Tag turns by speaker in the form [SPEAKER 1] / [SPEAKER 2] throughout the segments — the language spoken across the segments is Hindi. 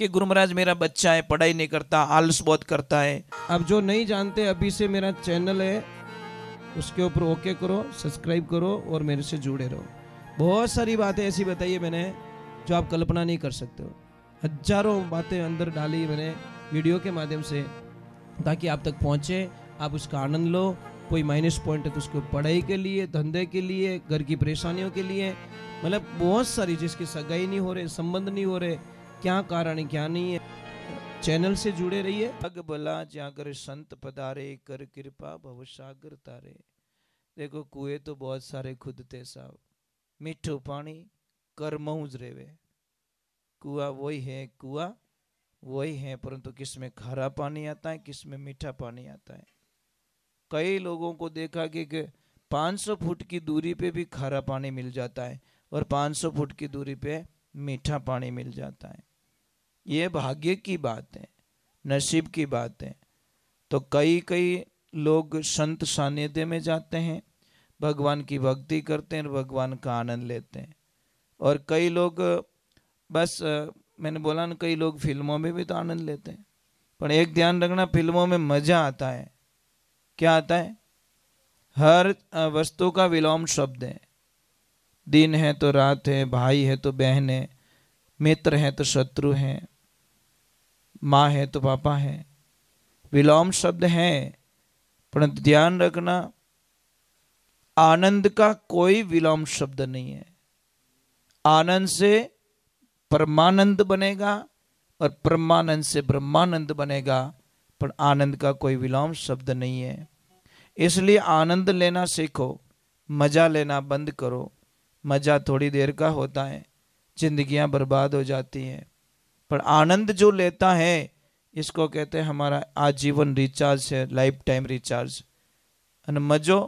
[SPEAKER 1] कि गुरु महाराज मेरा बच्चा है, पढ़ाई नहीं करता, आलस बहुत करता है।
[SPEAKER 2] अब जो नहीं जानते, अभी से मेरा चैनल है, उसके ऊपर ओके करो, सब्सक्राइब करो और मेरे से जुड़े रहो। बहुत सारी बातें ऐसी बताई है मैंने जो आप कल्पना नहीं कर सकते हो। हजारों बातें अंदर डाली मैंने वीडियो के माध्यम से, ताकि आप तक पहुंचे, आप उसका आनंद लो। कोई माइनस पॉइंट है तो उसको पढ़ाई के लिए, धंधे के लिए, घर की परेशानियों के लिए, मतलब बहुत सारी, जिसकी सगाई नहीं हो रहे, संबंध नहीं हो रहे, क्या कारण है क्या नहीं है। चैनल से जुड़े रहिए।
[SPEAKER 1] अग भला जागर संत पधारे, कर कृपा भव सागर तारे। देखो कुएं तो बहुत सारे खुद थे साहब, मीठो पानी करमऊ ज रेवे। कुआ वही है, कुआ वही है, परंतु किसमें खारा पानी आता है, किसमें मीठा पानी आता है। कई लोगों को देखा कि 500 फुट की दूरी पे भी खारा पानी मिल जाता है और 500 फुट की दूरी पे मीठा पानी मिल जाता है। ये भाग्य की बात है, नसीब की बात है। तो कई कई लोग संत सानिध्य में जाते हैं, भगवान की भक्ति करते हैं और भगवान का आनंद लेते हैं। और कई लोग बस मैंने बोला ना, कई लोग फिल्मों में भी तो आनंद लेते हैं, पर एक ध्यान रखना, फिल्मों में मजा आता है। क्या आता है? हर वस्तु का विलोम शब्द है। दिन है तो रात है, भाई है तो बहन है, मित्र है तो शत्रु है, माँ है तो पापा है, विलोम शब्द है। परंतु ध्यान रखना, आनंद का कोई विलोम शब्द नहीं है। आनंद से परमानंद बनेगा और परमानंद से ब्रह्मानंद बनेगा, पर आनंद का कोई विलोम शब्द नहीं है। इसलिए आनंद लेना सीखो, मजा लेना बंद करो। मजा थोड़ी देर का होता है, जिंदगियां बर्बाद हो जाती हैं। पर आनंद जो लेता है, इसको कहते हैं हमारा आजीवन रिचार्ज है, लाइफ टाइम रिचार्ज। અને मजो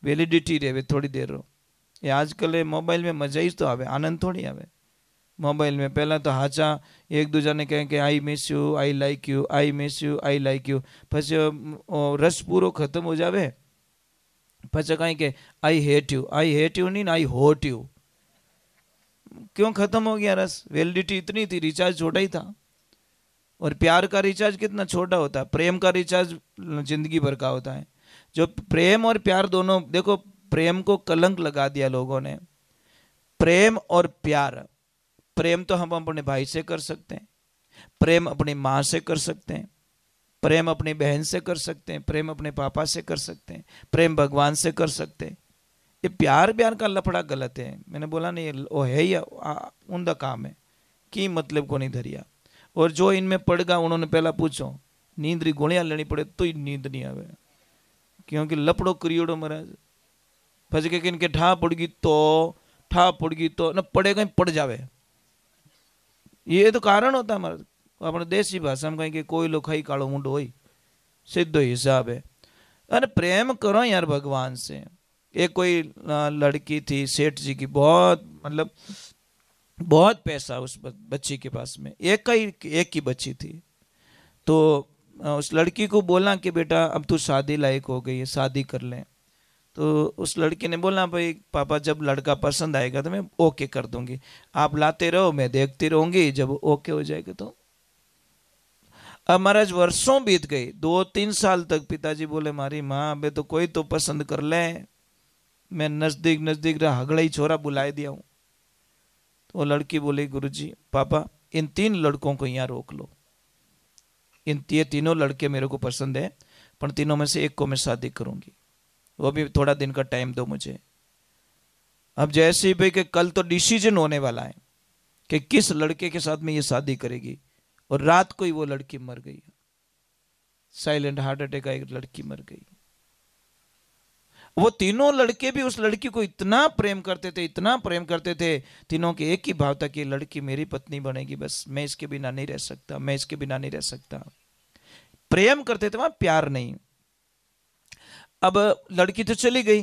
[SPEAKER 1] वेलिडिटी रहे, थोड़ी देर रो। ये आजकल मोबाइल में मजा ही तो आवे, आनंद थोड़ी आवे। मोबाइल में पहला तो हाचा एक दूजा ने कहें कि I miss you, I like you, I miss you, I like you. પછી રસ પૂરો ખતમ हो जावे, પછી कहीं के आई हेट यू नहीं, आई होट यू। क्यों खत्म हो गया रस? वैलिडिटी इतनी थी, रिचार्ज छोटा ही था। और प्यार का रिचार्ज कितना छोटा होता है, प्रेम का रिचार्ज जिंदगी भर का होता है। जो प्रेम और प्यार दोनों, देखो प्रेम को कलंक लगा दिया लोगों ने। प्रेम और प्यार, प्रेम तो हम अपने भाई से कर सकते हैं, प्रेम अपनी माँ से कर सकते हैं, प्रेम अपनी बहन से कर सकते हैं, प्रेम अपने पापा से कर सकते हैं, प्रेम भगवान से कर सकते हैं। ये प्यार प्यार का लफड़ा गलत है। मैंने बोला नहीं, वो है या उनका काम है कि मतलब को नहीं धरिया। और जो इनमें पड़ गया, उन्होंने पहला पूछो, नींद री गोलियां लेनी पड़े तो ही नींद नहीं आवे, क्योंकि लपड़ो करियोड़ो महाराज। પછી કે इनके ठा पड़ गई तो न पड़ेगा ही पड़ जावे। ये तो कारण होता है हमारा। अपने देसी भाषा में कहीं कि कोई लो खाई कालो मुंडो होई, सीधो हिसाब है। अरे प्रेम करो यार भगवान से। एक कोई लड़की थी सेठ जी की, बहुत मतलब बहुत पैसा उस बच्ची के पास में, एक की बच्ची थी। तो उस लड़की को बोला कि बेटा अब तू शादी लायक हो गई है, शादी कर ले। तो उस लड़की ने बोला, भाई पापा जब लड़का पसंद आएगा तो मैं ओके कर दूंगी, आप लाते रहो, मैं देखती रहूंगी, जब ओके हो जाएगा तो। अब महाराज वर्षों बीत गई, 2-3 साल तक पिताजी बोले मारी माँ अबे तो कोई तो पसंद कर ले। मैं नजदीक नजदीक हगड़ा ही छोरा बुलाए दिया हूँ। तो वो लड़की बोली, गुरुजी पापा इन 3 लड़कों को यहाँ रोक लो, ये तीनों लड़के मेरे को पसंद है, पर तीनों में से एक को मैं शादी करूंगी, वो भी थोड़ा दिन का टाइम दो मुझे। अब जैसे ही भाई कि कल तो डिसीजन होने वाला है कि किस लड़के के साथ में ये शादी करेगी, और रात को ही वो लड़की मर गई। साइलेंट हार्ट अटैक का एक लड़की मर गई। वो तीनों लड़के भी उस लड़की को इतना प्रेम करते थे, इतना प्रेम करते थे। तीनों के एक ही भाव था कि लड़की मेरी पत्नी बनेगी, बस मैं इसके बिना नहीं रह सकता, मैं इसके बिना नहीं रह सकता। प्रेम करते थे, वहां प्यार नहीं। अब लड़की तो चली गई,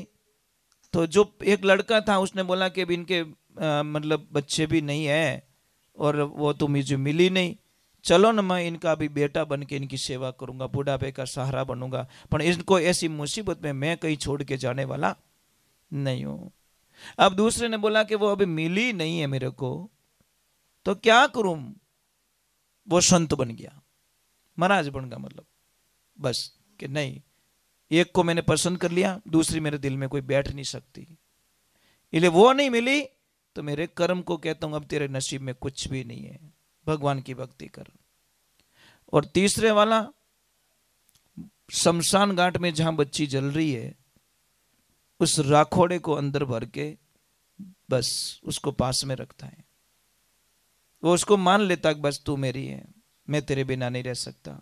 [SPEAKER 1] तो जो एक लड़का था उसने बोला कि इनके मतलब बच्चे भी नहीं है और वो तो मुझे मिली नहीं, चलो ना मैं इनका भी बेटा बन के इनकी सेवा करूंगा, बुढ़ापे का सहारा बनूंगा, पर इनको ऐसी मुसीबत में मैं कहीं छोड़ के जाने वाला नहीं हूं। अब दूसरे ने बोला कि वो अभी मिली नहीं है मेरे को, तो क्या करूं, वो संत बन गया, महाराज बन गया, मतलब बस कि नहीं, एक को मैंने पसंद कर लिया, दूसरी मेरे दिल में कोई बैठ नहीं सकती, इसलिए वो नहीं मिली तो मेरे कर्म को कहता हूं अब तेरे नसीब में कुछ भी नहीं है, भगवान की भक्ति कर। और तीसरे वाला, शमशान घाट में जहां बच्ची जल रही है, उस राखोड़े को अंदर भर के बस उसको पास में रखता है, वो उसको मान लेता कि बस तू मेरी है, मैं तेरे बिना नहीं रह सकता।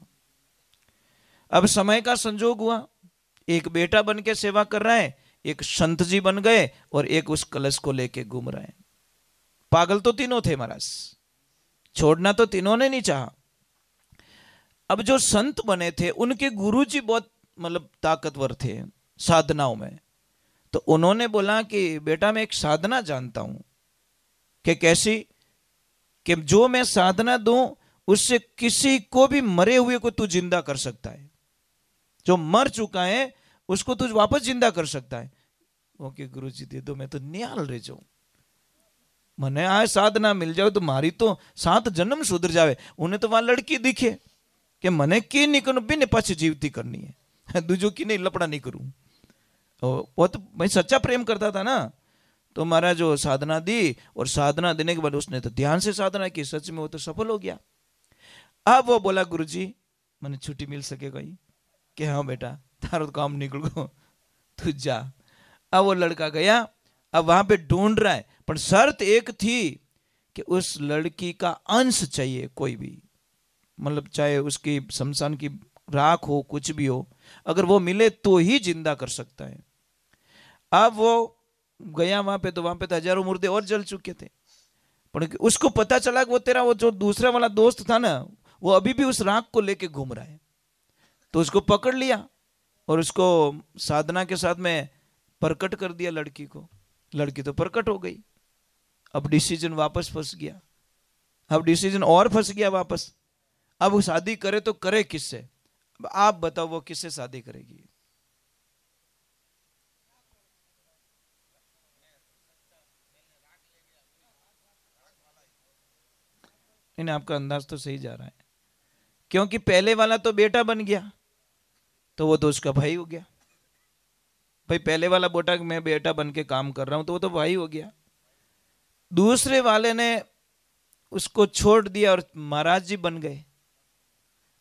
[SPEAKER 1] अब समय का संजोग हुआ, एक बेटा बन के सेवा कर रहा है, एक संत जी बन गए, और एक उस कलश को लेके घूम रहे हैं। पागल तो तीनों थे महाराज, छोड़ना तो तीनों ने नहीं चाहा। अब जो संत बने थे उनके गुरुजी बहुत मतलब ताकतवर थे साधनाओं में, तो उन्होंने बोला कि बेटा मैं एक साधना जानता हूं, कि कैसी, कि जो मैं साधना दूं उससे किसी को भी मरे हुए को तू जिंदा कर सकता है, जो मर चुका है उसको तू वापस जिंदा कर सकता है। ओके गुरुजी दे दो, मैं तो निहाल रह जाऊं, मने आ साधना मिल जाए तो मारी तो 7 जन्म सुधर जावे। उन्हें तो वहां लड़की दिखे कि मने की नहीं करूं, बिन पाछी जीवती करनी है, दूजो की नहीं लपड़ा नहीं करूं। वो तो भाई सच्चा प्रेम करता था ना, तो महाराज जो साधना दी, और साधना देने के बाद उसने तो ध्यान से साधना की, सच में वो तो सफल हो गया। अब वो बोला गुरुजी मैंने छुट्टी मिल सकेगा ही, कि हाँ बेटा तारो काम निकल गो, तू जा। अब वो लड़का गया, अब वहां पे ढूंढ रहा है, पर शर्त एक थी कि उस लड़की का अंश चाहिए, कोई भी, मतलब चाहे उसकी शमशान की राख हो, कुछ भी हो, अगर वो मिले तो ही जिंदा कर सकता है। अब वो गया वहां पे, तो वहां पे तो हजारों मुर्दे और जल चुके थे, पर उसको पता चला कि वो तेरा वो जो दूसरा वाला दोस्त था ना, वो अभी भी उस राख को लेके घूम रहा है, तो उसको पकड़ लिया और उसको साधना के साथ में प्रकट कर दिया लड़की को। लड़की तो प्रकट हो गई। अब डिसीजन वापस फंस गया, अब डिसीजन और फंस गया वापस। अब वो शादी करे तो करे किससे? अब आप बताओ वो किससे शादी करेगी? नहीं, आपका अंदाज तो सही जा रहा है, क्योंकि पहले वाला तो बेटा बन गया, तो वो तो उसका भाई हो गया। भाई पहले वाला बोटा मैं बेटा बन के काम कर रहा हूं, तो वो तो भाई हो गया। दूसरे वाले ने उसको छोड़ दिया और महाराज जी बन गए,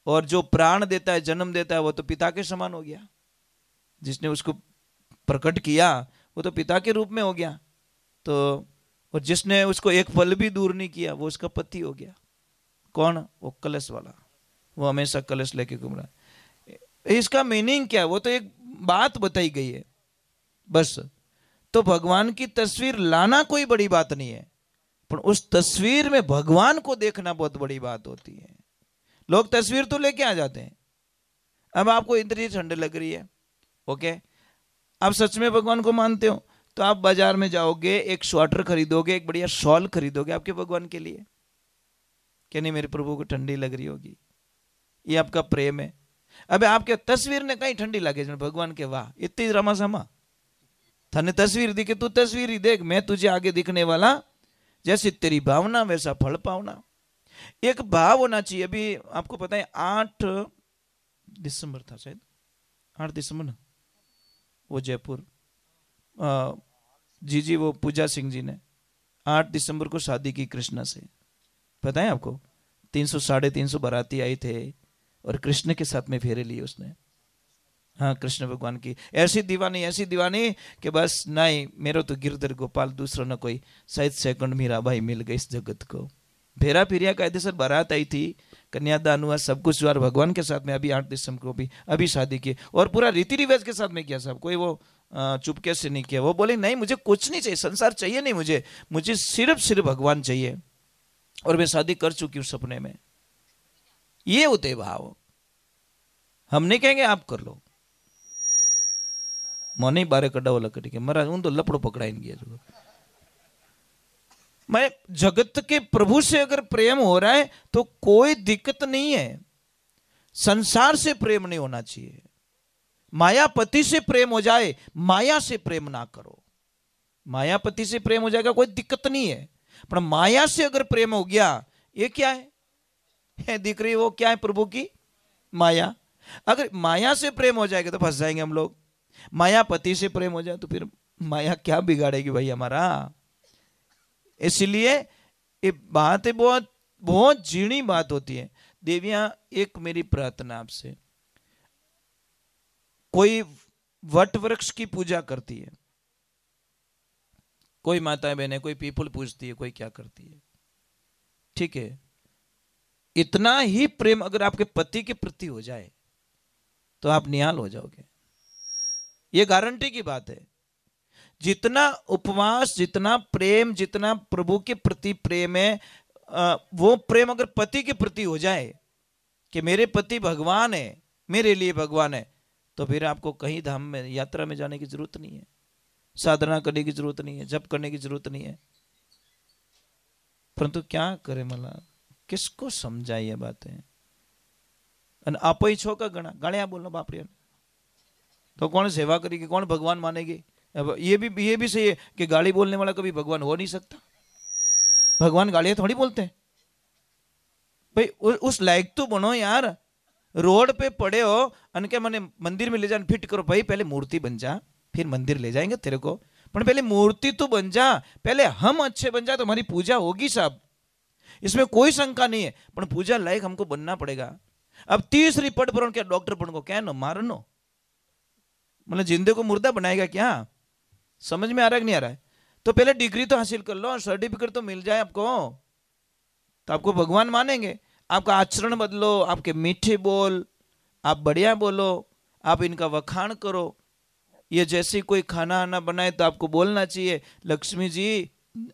[SPEAKER 1] और जो प्राण देता है, जन्म देता है, वो तो पिता के समान हो गया। जिसने उसको प्रकट किया वो तो पिता के रूप में हो गया, तो और जिसने उसको एक पल भी दूर नहीं किया वो उसका पति हो गया। कौन? वो कलश वाला, वो हमेशा कलश लेके घूम रहा है। इसका मीनिंग क्या? वो तो एक बात बताई गई है बस। तो भगवान की तस्वीर लाना कोई बड़ी बात नहीं है, पर उस तस्वीर में भगवान को देखना बहुत बड़ी बात होती है। लोग तस्वीर तो लेके आ जाते हैं। अब आपको इतनी ठंड लग रही है, ओके, आप सच में भगवान को मानते हो, तो आप बाजार में जाओगे, एक स्वेटर खरीदोगे, एक बढ़िया शॉल खरीदोगे आपके भगवान के लिए, क्या नहीं? मेरे प्रभु को ठंडी लग रही होगी, ये आपका प्रेम है। अब आपके तस्वीर ने कहीं ठंडी लगे भगवान के, वाह इतनी रमा समा थाने तस्वीर दी कि तू तस्वीर ही देख, मैं तुझे आगे दिखने वाला, जैसी तेरी भावना वैसा फल पावना। एक भाव होना चाहिए। अभी आपको पता है 8 दिसंबर था शायद, 8 दिसंबर ना, वो जयपुर जी वो पूजा सिंह जी ने 8 दिसंबर को शादी की कृष्णा से। पता है आपको? 300 350 बाराती आई थे और कृष्ण के साथ में फेरे लिए उसने। हाँ, कृष्ण भगवान की ऐसी दीवानी कि बस नहीं, मेरा तो गिरधर गोपाल, दूसरा ना कोई, शायद सेकंड मीरा भाई मिल गई इस जगत को। फेरा फिरिया कायदेसर बारात आई थी, कन्यादान हुआ, सब कुछ हुआ, भगवान के साथ में अभी 8 दिसंबर को भी अभी शादी की, और पूरा रीति रिवाज के साथ में किया सब। कोई वो चुपके से नहीं किया। वो बोले नहीं मुझे कुछ नहीं चाहिए, संसार चाहिए नहीं मुझे सिर्फ भगवान चाहिए, और मैं शादी कर चुकी हूँ सपने में। ये होते भाव। हम नहीं कहेंगे आप कर लो, मोने बारे कड्डा वाला कटी के महाराज उन तो लपड़ो पकड़ाएंगे। मैं जगत के प्रभु से अगर प्रेम हो रहा है तो कोई दिक्कत नहीं है। संसार से प्रेम नहीं होना चाहिए। मायापति से प्रेम हो जाए, माया से प्रेम ना करो। मायापति से प्रेम हो जाएगा कोई दिक्कत नहीं है, पर माया से अगर प्रेम हो गया, ये क्या है? है दिख रही, वो क्या है? प्रभु की माया। अगर माया से प्रेम हो जाएगा तो फंस जाएंगे हम लोग। मायापति से प्रेम हो जाए तो फिर माया क्या बिगाड़ेगी भाई हमारा। इसलिए ये बात है, बहुत बहुत झीणी बात होती है। देवियां, एक मेरी प्रार्थना आपसे, कोई वट वृक्ष की पूजा करती है, कोई माताएं बहनें, कोई पीपल पूजती है, कोई क्या करती है, ठीक है। इतना ही प्रेम अगर आपके पति के प्रति हो जाए तो आप निहाल हो जाओगे, ये गारंटी की बात है। जितना उपवास, जितना प्रेम, जितना प्रभु के प्रति प्रेम है, वो प्रेम अगर पति के प्रति हो जाए कि मेरे पति भगवान है, मेरे लिए भगवान है, तो फिर आपको कहीं धाम में, यात्रा में जाने की जरूरत नहीं है, साधना करने की जरूरत नहीं है, जप करने की जरूरत नहीं है। परंतु क्या करे मला, किसको समझाए ये बातें। आप ही छो का गणा गाड़िया बोलना बापरिया, तो कौन सेवा करेगी, कौन भगवान मानेगी। अब ये भी सही है कि गाली बोलने वाला कभी भगवान हो नहीं सकता। भगवान गालियां थोड़ी बोलते हैं भाई, उस लायक तो बनो यार। रोड पे पड़े हो अन के मने मंदिर में ले जाने फिट करो भाई, पहले मूर्ति बन जा, फिर मंदिर ले जाएंगे तेरे को, पर पहले मूर्ति तो बन जा, पहले हम अच्छे बन जा तो हमारी पूजा होगी साहब, इसमें कोई शंका नहीं है। पर पूजा लायक हमको बनना पड़ेगा। अब तीसरी पट पर क्या डॉक्टर पढ़ को क्या नो मारनो, मतलब जिंदे को मुर्दा बनाएगा क्या? समझ में आ रहा है कि नहीं आ रहा है? तो पहले डिग्री तो हासिल कर लो, सर्टिफिकेट तो मिल जाए आपको, तो आपको भगवान मानेंगे। आपका आचरण बदलो, आपके मीठे बोल, आप बढ़िया बोलो, आप इनका वखाण करो। ये जैसे कोई खाना आना बनाए तो आपको बोलना चाहिए, लक्ष्मी जी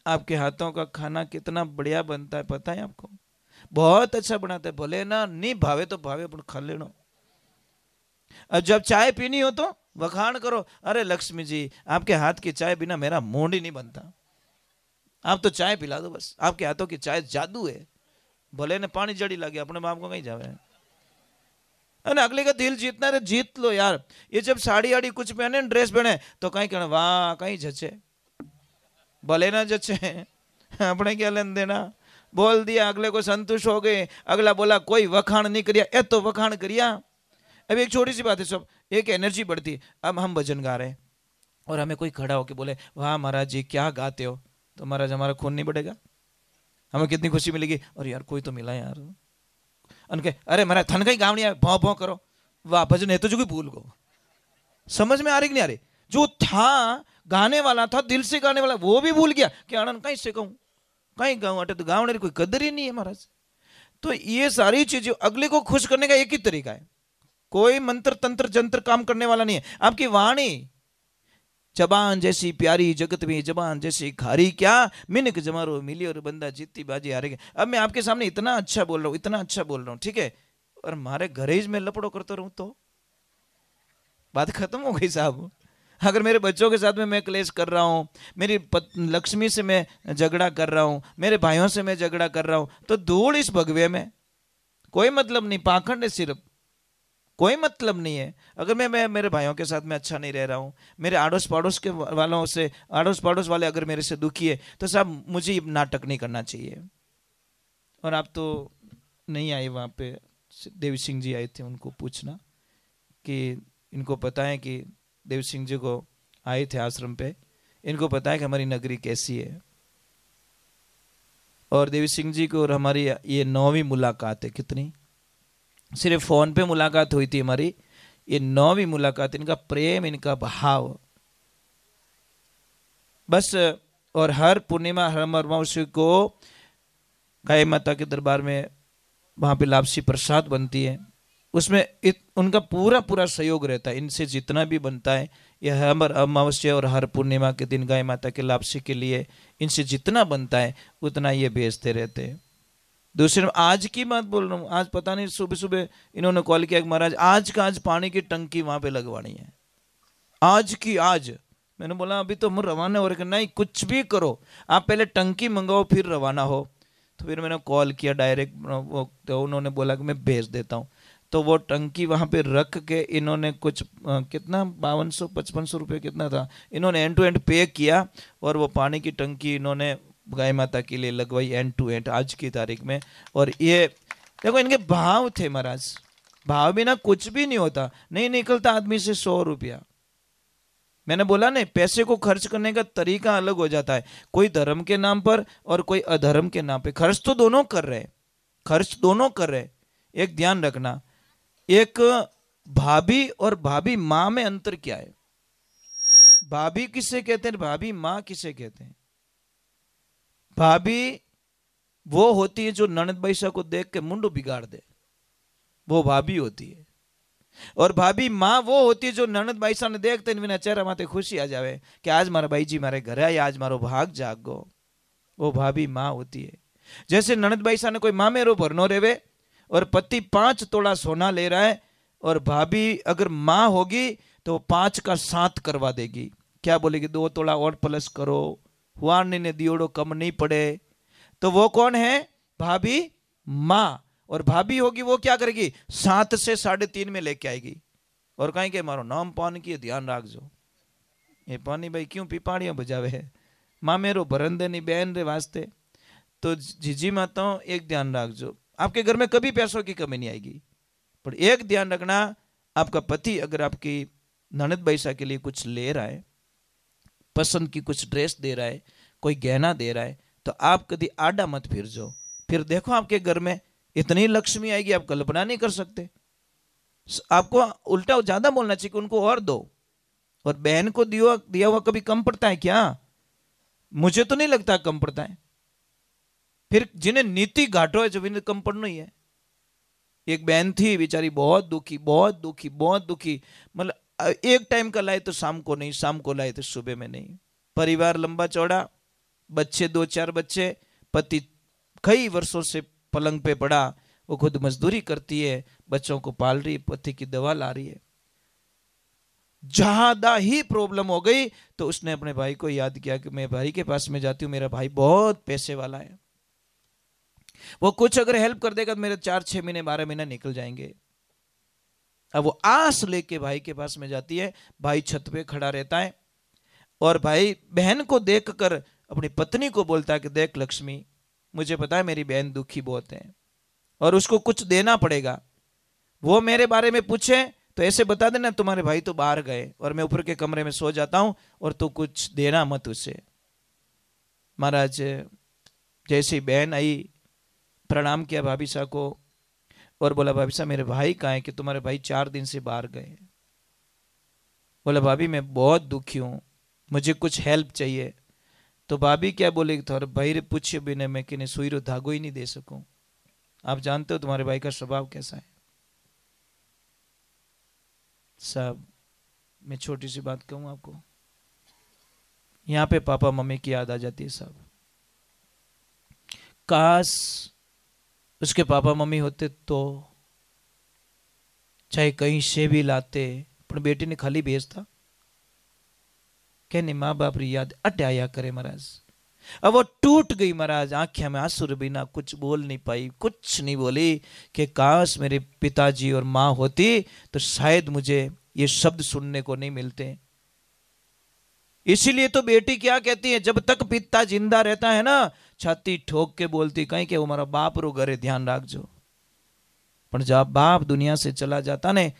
[SPEAKER 1] आपके हाथों का खाना कितना बढ़िया बनता है, पता है आपको, बहुत अच्छा बनाता है। भले ना नहीं भावे तो भावे, पर खा लेना। अब जब चाय पीनी हो तो वखाण करो, अरे लक्ष्मी जी आपके हाथ की चाय बिना मेरा मूड ही नहीं बनता, आप तो चाय पिला दो बस, आपके हाथों की चाय जादू है। भले ने पानी जड़ी लगे, अपने बाप को कहीं जावे। अरे अगले का दिल जीतना है, जीत लो यार। ये जब साड़ी आड़ी कुछ पहने, ड्रेस पहने, तो कहीं कहना वाह कहीं जचे, भले ना जचे, अपने क्या लेन देना। बोल दिया, अगले को संतुष्ट हो गए, अगला बोला कोई वखाण नहीं करिया, ए तो वखाण करिया। अब एक छोटी सी बात है सब, एक एनर्जी बढ़ती है। अब हम भजन गा रहे हैं और हमें कोई खड़ा होके बोले वाह महाराज जी क्या गाते हो, तो महाराज हमारा खून नहीं बढ़ेगा, हमें कितनी खुशी मिलेगी, और यार कोई तो मिला यार। अनके अरे महाराज थन कहीं गावनी है, भौं भौं करो, वाह भजन है तो जो कोई भूल गो। समझ में आ रही कि नहीं आ रही? जो था गाने वाला था, दिल से गाने वाला, वो भी भूल गया कि आनंद कहीं से कहूं, कहीं गाऊं, अटे तो गावने की कोई कदर ही नहीं है महाराज। तो ये सारी चीजें अगले को खुश करने का एक ही तरीका है, कोई मंत्र तंत्र जंत्र काम करने वाला नहीं है। आपकी वाणी जबान जैसी प्यारी जगत में जबान जैसी खारी, क्या मिनक जमारो मिली और बंदा जीती बाजी हारेगा। अब मैं आपके सामने इतना अच्छा बोल रहा हूं, इतना अच्छा बोल रहा हूं, ठीक है, और हमारे घरेज में लपड़ो करता रहूं तो बात खत्म हो गई साहब। अगर मेरे बच्चों के साथ में मैं क्लेश कर रहा हूं, मेरी लक्ष्मी से मैं झगड़ा कर रहा हूं, मेरे भाइयों से मैं झगड़ा कर रहा हूं, तो धूल इस भगवे में, कोई मतलब नहीं, पाखंड है सिर्फ, कोई मतलब नहीं है। अगर मैं मेरे भाइयों के साथ में अच्छा नहीं रह रहा हूँ, मेरे आड़ोस पड़ोस के वालों से, आड़ोस पड़ोस वाले अगर मेरे से दुखी है, तो साहब मुझे ये नाटक नहीं करना चाहिए। और आप तो नहीं आए वहाँ पे, देवी सिंह जी आए थे, उनको पूछना कि इनको पता है कि देवी सिंह जी को आए थे आश्रम पे, इनको पता है कि हमारी नगरी कैसी है। और देवी सिंह जी को और हमारी ये 9वीं मुलाकात है। कितनी? सिर्फ फोन पे मुलाकात हुई थी हमारी, ये 9वीं मुलाकात। इनका प्रेम, इनका भाव बस। और हर पूर्णिमा, हर अमावस्या को गाय माता के दरबार में वहां पे लापसी प्रसाद बनती है, उसमें उनका पूरा पूरा सहयोग रहता है। इनसे जितना भी बनता है, यह हर अमावस्या और हर पूर्णिमा के दिन गाय माता के लापसी के लिए इनसे जितना बनता है उतना ये भेजते रहते हैं। दूसरे आज की बात बोल रहा हूँ, आज पता नहीं सुबह सुबह इन्होंने कॉल किया कि महाराज आज का आज पानी की टंकी वहां पे लगवानी है, आज की आज। मैंने बोला अभी तो हम रवाना हो रहे, नहीं कुछ भी करो, आप पहले टंकी मंगाओ फिर रवाना हो। तो फिर मैंने कॉल किया डायरेक्ट, तो उन्होंने बोला कि मैं भेज देता हूँ। तो वो टंकी वहां पे रख के इन्होंने कुछ कितना 5200-5500 रुपये कितना था, इन्होंने एंड टू एंड पे किया, और वो पानी की टंकी इन्होंने गाय माता के लिए लगवाई एंड टू एंड आज की तारीख में। और ये देखो इनके भाव थे महाराज, भाव बिना कुछ भी नहीं होता। नहीं निकलता आदमी से 100 रुपया। मैंने बोला नहीं, पैसे को खर्च करने का तरीका अलग हो जाता है, कोई धर्म के नाम पर और कोई अधर्म के नाम पे। खर्च तो दोनों कर रहे, खर्च दोनों कर रहे। एक ध्यान रखना, एक भाभी और भाभी माँ में अंतर क्या है? भाभी किसे कहते हैं, भाभी माँ किसे कहते हैं? भाभी वो होती है जो ननद बैसा को देख के मुंडो बिगाड़ दे, वो भाभी होती है। और भाभी माँ वो होती है जो ननद बैसा ने देखते बिना चेहरा माथे खुशी आ जावे कि आज मारा भाई जी मारे घर आया, आज मारो भाग जागो, वो भाभी माँ होती है। जैसे ननद बैसा ने कोई माँ मेरो भरनो रेवे और पति 5 तोला सोना ले रहा है, और भाभी अगर माँ होगी तो 5 का 7 करवा देगी। क्या बोलेगी? 2 तोला और प्लस करो, हुआनी ने दियोड़ो कम नहीं पड़े। तो वो कौन है? भाभी माँ। और भाभी होगी वो क्या करेगी? 7 से 3.5 में लेके आएगी और कहीं के मारो नाम पान की ध्यान रखजो, ये पानी भाई क्यों पिपाड़ियां बजावे है, माँ मेरो भरन देनी बहन रे वास्ते। तो जीजी माताओं एक ध्यान रखजो, आपके घर में कभी पैसों की कमी नहीं आएगी। पर एक ध्यान रखना, आपका पति अगर आपकी ननद बैसा के लिए कुछ ले रहा है, पसंद की कुछ ड्रेस दे रहा है, कोई गहना दे रहा है, तो आप कभी आडा मत फिर जाओ। फिर देखो आपके घर में इतनी लक्ष्मी आएगी आप कल्पना नहीं कर सकते। आपको उल्टा ज्यादा बोलना चाहिए कि उनको और दो। और बहन को दिया हुआ कभी कम पड़ता है क्या? मुझे तो नहीं लगता कम पड़ता है। फिर जिन्हें नीति घाटो है, जो इन्हें कम पड़ना ही है। एक बहन थी बेचारी, बहुत दुखी बहुत दुखी बहुत दुखी, मतलब एक टाइम का लाए तो शाम को नहीं, शाम को लाए तो सुबह में नहीं। परिवार लंबा चौड़ा, बच्चे 2-4 बच्चे, पति कई वर्षों से पलंग पे पड़ा, वो खुद मजदूरी करती है, बच्चों को पाल रही है, पति की दवा ला रही है। ज्यादा ही प्रॉब्लम हो गई तो उसने अपने भाई को याद किया कि मैं भाई के पास में जाती हूँ, मेरा भाई बहुत पैसे वाला है, वो कुछ अगर हेल्प कर देगा तो मेरे 4-6 महीने 12 महीने निकल जाएंगे। अब वो आस लेके भाई के पास में जाती है, भाई छत पे खड़ा रहता है और भाई बहन को देखकर अपनी पत्नी को बोलता है कि देख लक्ष्मी, मुझे पता है मेरी बहन दुखी बहुत है और उसको कुछ देना पड़ेगा। वो मेरे बारे में पूछे तो ऐसे बता देना तुम्हारे भाई तो बाहर गए और मैं ऊपर के कमरे में सो जाता हूं और तू कुछ देना मत उसे। महाराज जैसी बहन आई, प्रणाम किया भाभी साहब को और बोला भाभी साहब मेरे भाई कहाँ है कि तुम्हारे भाई 4 दिन से बाहर गए। बोला भाभी मैं बहुत दुखी हूं, मुझे कुछ हेल्प चाहिए। तो भाभी क्या बोलेगी? तो भाई रे पूछिए बिना मैं कि सुई रो धागो ही नहीं दे सकूं। आप जानते हो तुम्हारे भाई का स्वभाव कैसा है। साहब मैं छोटी सी बात कहूं आपको, यहां पे पापा मम्मी की याद आ जाती है साहब। काश उसके पापा मम्मी होते तो चाहे कहीं से भी लाते, पर बेटी ने खाली भेजता। कहने माँ बाप री याद अट आया करे महाराज। अब वो टूट गई महाराज, आंखें में आंसू बिना कुछ बोल नहीं पाई, कुछ नहीं बोली कि काश मेरे पिताजी और माँ होती तो शायद मुझे ये शब्द सुनने को नहीं मिलते। इसीलिए तो बेटी क्या कहती है, जब तक पिता जिंदा रहता है ना छाती ठोक के बोलती कहीं के वो हमारा बाप रो घरे ध्यान रखजो। पर जब बाप दुनिया से चला जाता ने,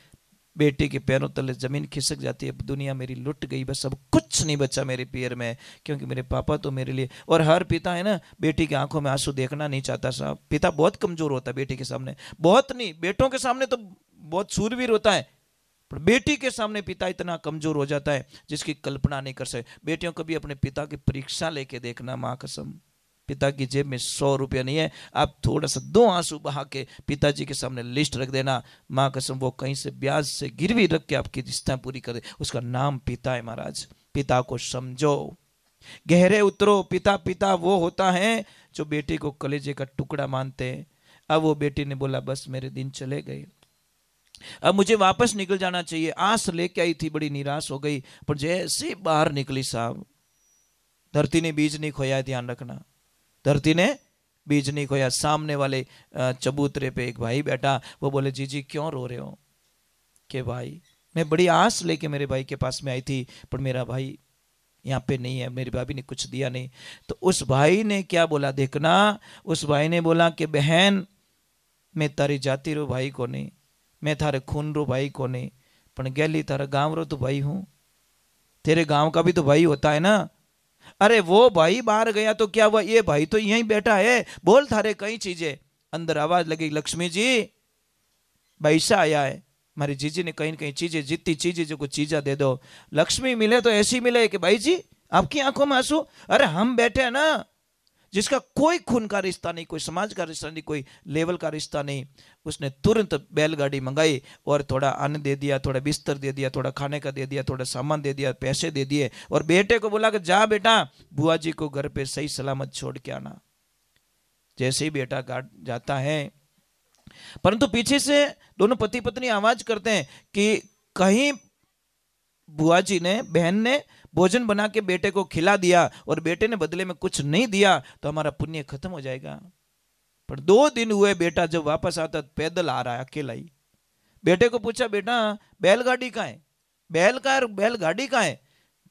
[SPEAKER 1] बेटी के पैरों तले जमीन खिसक जाती है, दुनिया मेरी लुट गई, बस अब कुछ नहीं बचा मेरे पैर में, क्योंकि मेरे पापा तो मेरे लिए। और हर पिता है ना बेटी की आंखों में आंसू देखना नहीं चाहता साहब। पिता बहुत कमजोर होता है बेटी के सामने, बहुत नहीं, बेटों के सामने तो बहुत शूरवीर होता है, पर बेटी के सामने पिता इतना कमजोर हो जाता है जिसकी कल्पना नहीं कर सकते। बेटियों को भी अपने पिता की परीक्षा लेके देखना, माँ कसम। पिता की जेब में 100 रुपया नहीं है, आप थोड़ा सा 2 आंसू बहा के पिताजी के सामने लिस्ट रख देना, माँ कसम वो कहीं से ब्याज से गिरवी रख के आपकी रिश्ता पूरी कर दे। उसका नाम पिता है महाराज। पिता को समझो, गहरे उतरो। पिता पिता वो होता है जो बेटी को कलेजे का टुकड़ा मानते हैं। अब वो बेटी ने बोला बस मेरे दिन चले गए, अब मुझे वापस निकल जाना चाहिए। आस लेके आई थी, बड़ी निराश हो गई, पर जैसे बाहर निकली साहब, धरती ने बीज नहीं खोया, ध्यान रखना, धरती ने बीज नहीं खोया। सामने वाले चबूतरे पे एक भाई बैठा, वो बोले जी क्यों रो रहे हो? कि भाई मैं बड़ी आस लेके मेरे भाई के पास में आई थी, पर मेरा भाई यहाँ पे नहीं है, मेरी भाभी ने कुछ दिया नहीं। तो उस भाई ने क्या बोला देखना, उस भाई ने बोला कि बहन मैं तारी जाति रो भाई को नहीं, मैं थारे खून रो भाई को नहीं, पण गैली तारा गांव रो तो भाई हूं। तेरे गांव का भी तो भाई होता है ना। अरे वो भाई बाहर गया तो क्या हुआ, ये भाई तो यहीं बैठा है, बोल थारे कई चीजें। अंदर आवाज लगी, लक्ष्मी जी पैसा आया है। हमारी जीजी ने कहीं कहीं चीजें, जितनी चीजें जो कुछ चीजा दे दो। लक्ष्मी मिले तो ऐसी मिले कि भाई जी आपकी आंखों में आंसू। अरे हम बैठे हैं ना, जिसका कोई खून का रिश्ता नहीं, कोई समाज का रिश्ता नहीं, कोई लेवल का रिश्ता नहीं, उसने तुरंत बैलगाड़ी मंगाई और थोड़ा अन्न दे दिया, थोड़ा बिस्तर दे दिया, थोड़ा खाने का दे दिया, थोड़ा सामान दे दिया, पैसे दे दिए, और बेटे को बोला कि जा बेटा बुआ जी को घर पे सही सलामत छोड़ के आना। जैसे ही बेटा जाता है, परंतु पीछे से दोनों पति पत्नी आवाज करते हैं कि कहीं बुआ जी ने, बहन ने भोजन बना के बेटे को खिला दिया और बेटे ने बदले में कुछ नहीं दिया तो हमारा पुण्य खत्म हो जाएगा। पर 2 दिन हुए, बेटा जब वापस आता पैदल आ रहा है अकेला ही। बेटे को पूछा, बेटा बैलगाड़ी कहाँ है, बैलगाड़ी कहाँ है?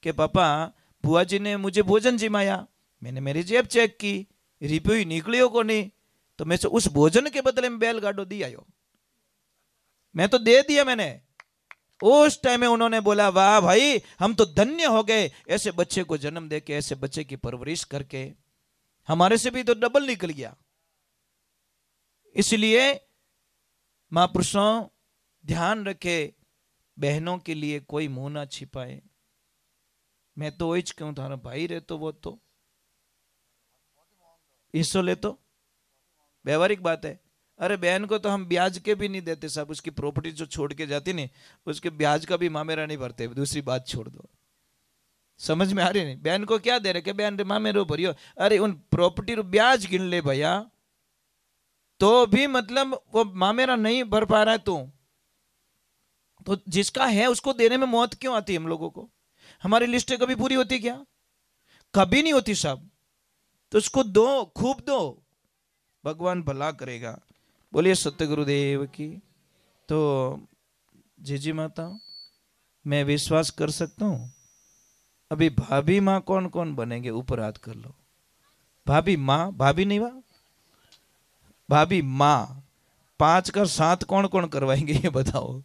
[SPEAKER 1] कि पापा बुआ जी ने मुझे भोजन जिमाया, मैंने मेरी जेब चेक की, रुपयो निकलियो को नहीं, तो मैं उस भोजन के बदले में बैलगाड़ो दी आयो, मैं तो दे दिया मैंने। उस टाइम में उन्होंने बोला, वाह भाई हम तो धन्य हो गए, ऐसे बच्चे को जन्म देके, ऐसे बच्चे की परवरिश करके, हमारे से भी तो डबल निकल गया। इसलिए महापुरुषों ध्यान रखे, बहनों के लिए कोई मुंह ना छिपाए। मैं तो वही कहूं, थारा भाई रहे तो वो तो हिस्सों ले तो व्यवहारिक बात है। अरे बहन को तो हम ब्याज के भी नहीं देते साहब, उसकी प्रॉपर्टी जो छोड़ के जाती नहीं, उसके ब्याज का भी मामेरा नहीं भरते। दूसरी बात छोड़ दो, समझ में आ रही नहीं? बहन को क्या दे रहे कि बहन रे मामेरो भरियो, अरे उन प्रॉपर्टी रो ब्याज गिन ले भैया, तो भी मतलब वो मामेरा नहीं भर पा रहा है तो जिसका है उसको देने में मौत क्यों आती है हम लोगों को? हमारी लिस्टें कभी पूरी होती क्या? कभी नहीं होती साहब। तो उसको दो, खूब दो, भगवान भला करेगा। बोलिए सत्य गुरुदेव की। तो जीजी माता, मैं विश्वास कर सकता हूं, अभी भाभी माँ कौन कौन बनेंगे? ऊपर हाथ कर लो। भाभी माँ, भाभी नहीं वाह, भाभी माँ 5 का 7 कौन कौन करवाएंगे ये बताओ,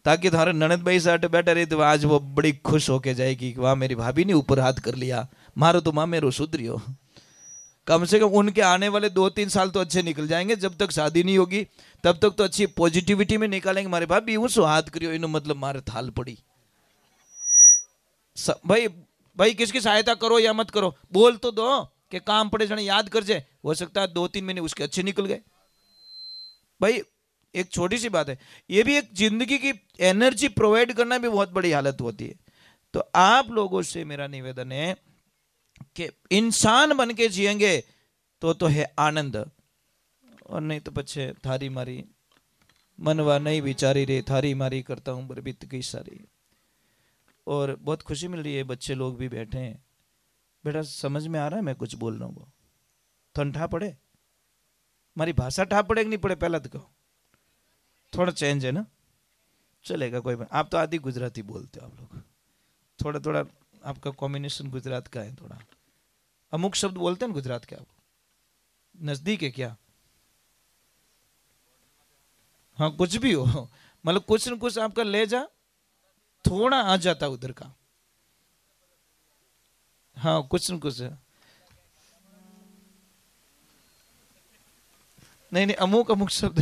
[SPEAKER 1] ताकि थारे ननद भाई साथ बैठे रही तो आज वो बड़ी खुश होके जाएगी कि वाह मेरी भाभी ने ऊपर हाथ कर लिया, मारो तो माँ मेरो सुधरियो। कम से कम उनके आने वाले 2-3 साल तो अच्छे निकल जाएंगे। जब तक शादी नहीं होगी तब तक तो अच्छी पॉजिटिविटी में निकालेंगे। मारे भाभी उस हाथ करियो, इन मतलब मारे थाल पड़ी। भाई भाई किसकी सहायता करो या मत करो, बोल तो दो कि काम पड़े जने याद कर जाए। हो सकता है 2-3 महीने उसके अच्छे निकल गए। भाई एक छोटी सी बात है, ये भी एक जिंदगी की एनर्जी प्रोवाइड करना भी बहुत बड़ी हालत होती है। तो आप लोगों से मेरा निवेदन है कि इंसान बन के जिएंगे तो है आनंद, और नहीं तो पछे थारी मारी मनवा नहीं विचारी रे, थारी मारी करता हूं बरबित कई सारी। और बहुत खुशी मिल रही है, बच्चे लोग भी बैठे हैं। बेटा समझ में आ रहा है मैं कुछ बोल रहा हूँ? ठंडा पड़े, हमारी भाषा ठा पड़े कि नहीं पड़े पहला तो कहो, थोड़ा चेंज है ना, चलेगा कोई बात। आप तो आधी गुजराती बोलते हो आप लोग, थोड़ा थोड़ा आपका कॉम्बिनेशन गुजरात का है, थोड़ा अमुक शब्द बोलते हैं गुजरात के। आप नजदीक है क्या? हाँ कुछ भी हो, मतलब कुछ न कुछ आपका ले जा थोड़ा आ जाता उधर का। हाँ कुछ न कुछ नहीं नहीं, अमुक अमुक शब्द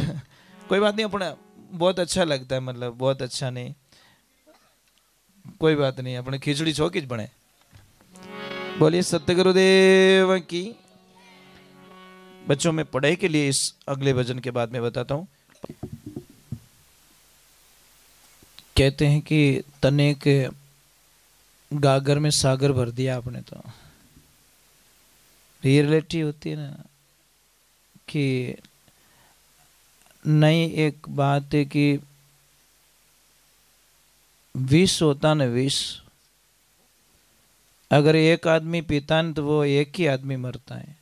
[SPEAKER 1] कोई बात नहीं, अपना बहुत अच्छा लगता है, मतलब बहुत अच्छा नहीं, कोई बात नहीं, अपने खिचड़ी चौकी बने। बोलिए सत्य गुरुदेव की। बच्चों में पढ़ाई के लिए इस अगले भजन के बाद में बताता हूं। कहते हैं कि तने के गागर में सागर भर दिया आपने, तो रियलिटी होती है ना कि नई एक बात है कि विष होता ना, विष अगर एक आदमी पीता है तो वो एक ही आदमी मरता है,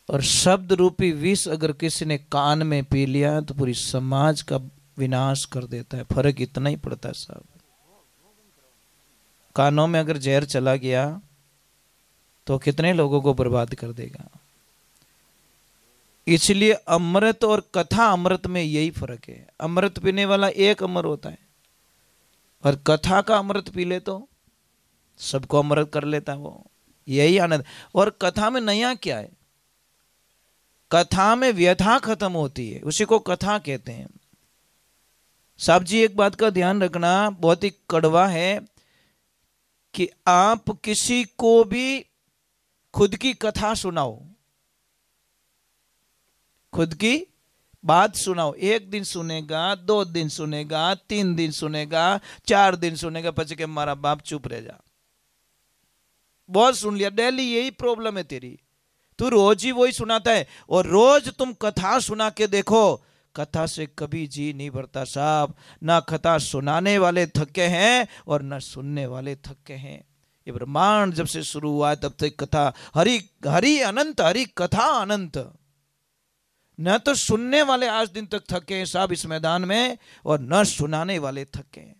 [SPEAKER 1] और शब्द रूपी विष अगर किसी ने कान में पी लिया तो पूरी समाज का विनाश कर देता है। फर्क इतना ही पड़ता है साहब। कानों में अगर जहर चला गया तो कितने लोगों को बर्बाद कर देगा। इसलिए अमृत और कथा अमृत में यही फर्क है। अमृत पीने वाला एक अमर होता है, और कथा का अमृत पी ले तो सबको अमृत कर लेता है वो। यही आनंद। और कथा में नया क्या है? कथा में व्यथा खत्म होती है, उसी को कथा कहते हैं। साहब जी एक बात का ध्यान रखना, बहुत ही कड़वा है कि आप किसी को भी खुद की कथा सुनाओ, खुद की बात सुनाओ, एक दिन सुनेगा, 2 दिन सुनेगा, 3 दिन सुनेगा, 4 दिन सुनेगा, पछ के मारा बाप चुप रह जा, बहुत सुन लिया। डेली यही प्रॉब्लम है तेरी, तू रोज ही वही सुनाता है। और रोज तुम कथा सुना के देखो, कथा से कभी जी नहीं भरता साहब। ना कथा सुनाने वाले थके हैं और ना सुनने वाले थके हैं। ये ब्रह्मांड जब से शुरू हुआ तब तक कथा, हरि हरि अनंत, हरि कथा अनंत। न तो सुनने वाले आज दिन तक थके हैं साहब इस मैदान में, और न सुनाने वाले थके हैं।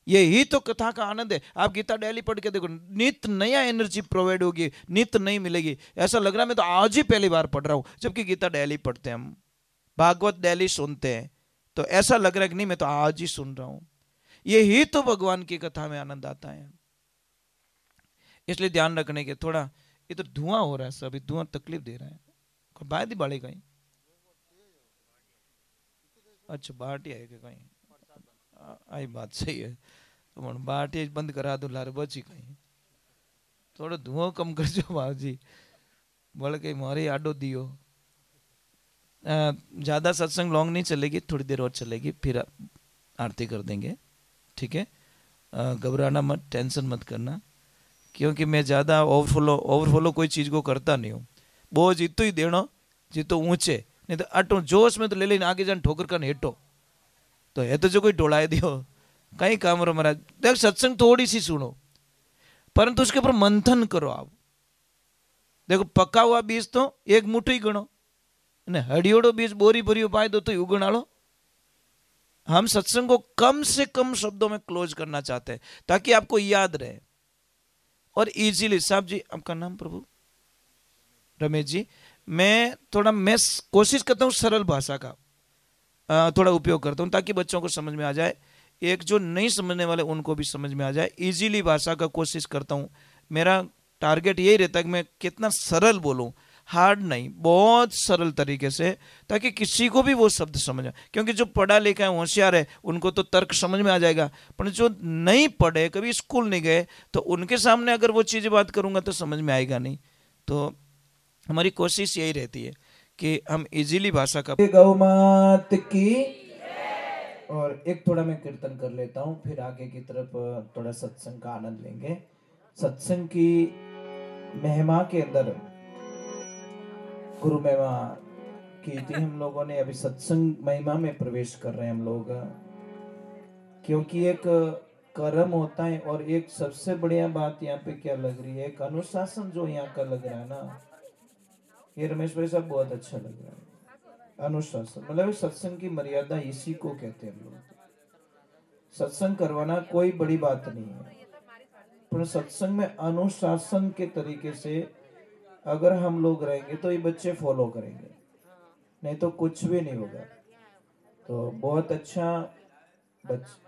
[SPEAKER 1] यही तो कथा का आनंद है। आप गीता डेली पढ़ के देखो, नित नया एनर्जी प्रोवाइड होगी, नित नहीं मिलेगी। ऐसा लग रहा है मैं तो आज ही पहली बार पढ़ रहा हूं, जबकि गीता डेली पढ़ते हैं हम, भागवत डेली सुनते हैं, तो ऐसा लग रहा है कि नहीं मैं तो आज ही सुन रहा हूं। यही तो भगवान की कथा में आनंद आता है। इसलिए ध्यान रखने के थोड़ा, ये तो धुआं हो रहा है सब, धुआं तकलीफ दे रहा है। बाय दी बाड़ी कहीं, अच्छा बाटी है कि कहीं, आई बात सही है। तो बाटी बंद करा दो लारे बची कहीं, थोड़ा धुआं कम कर जो बाबूजी, बोले कहीं मारे आडो दियो। ज़्यादा सत्संग लॉन्ग नहीं चलेगी, थोड़ी देर और चलेगी, फिर आरती कर देंगे, ठीक है। घबराना मत, टेंशन मत करना, क्योंकि मैं ज़्यादा ओवरफ्लो कोई चीज़ को करता नहीं हूँ। बोझ जितो ही देनो, जितो ऊंचे, नहीं तो अटो जोश में तो ले लेने आगे जान ठोकर कर हेटो, तो है तो जो कोई टोलाए दियो कहीं काम रो महाराज। देख सत्संग थोड़ी सी सुनो, परंतु उसके ऊपर मंथन करो आप। देखो पका हुआ बीज तो एक मुट्ठी गणो, हड़ियोड़ो बीज बोरी भरी उपाय दो तो उगणालो। हम सत्संग को कम से कम शब्दों में क्लोज करना चाहते हैं ताकि आपको याद रहे और इजीली। साहब जी आपका नाम प्रभु? रमेश जी। मैं कोशिश करता हूँ सरल भाषा का थोड़ा उपयोग करता हूँ ताकि बच्चों को समझ में आ जाए, एक जो नहीं समझने वाले उनको भी समझ में आ जाए। इजीली भाषा का कोशिश करता हूँ। मेरा टारगेट यही रहता है कि मैं कितना सरल बोलूँ, हार्ड नहीं, बहुत सरल तरीके से, ताकि किसी को भी वो शब्द समझ आए। क्योंकि जो पढ़ा लिखा है, होशियार है, उनको तो तर्क समझ में आ जाएगा, पर जो नहीं पढ़े, कभी स्कूल नहीं गए, तो उनके सामने अगर वो चीज़ बात करूँगा तो समझ में आएगा नहीं। तो हमारी कोशिश यही रहती है कि हम इजीली भाषा का। गौ मात की। और एक थोड़ा मैं कीर्तन कर लेता हूँ, फिर आगे की तरफ थोड़ा सत्संग का आनंद लेंगे। सत्संग की महिमा के अंदर गुरु महिमा की थी हम लोगों ने, अभी सत्संग महिमा में प्रवेश कर रहे हैं हम लोग। क्योंकि एक कर्म होता है और एक सबसे बढ़िया बात यहाँ पे क्या लग रही है, एक अनुशासन जो यहाँ का लग रहा है ना, ये रमेश भाई साहब बहुत अच्छा लग रहा है। अनुशासन मतलब सत्संग की मर्यादा इसी को कहते हैं लोग। सत्संग करवाना कोई बड़ी बात नहीं है, पर सत्संग में अनुशासन के तरीके से अगर हम लोग रहेंगे तो ये बच्चे फॉलो करेंगे, नहीं तो कुछ भी नहीं होगा। तो बहुत अच्छा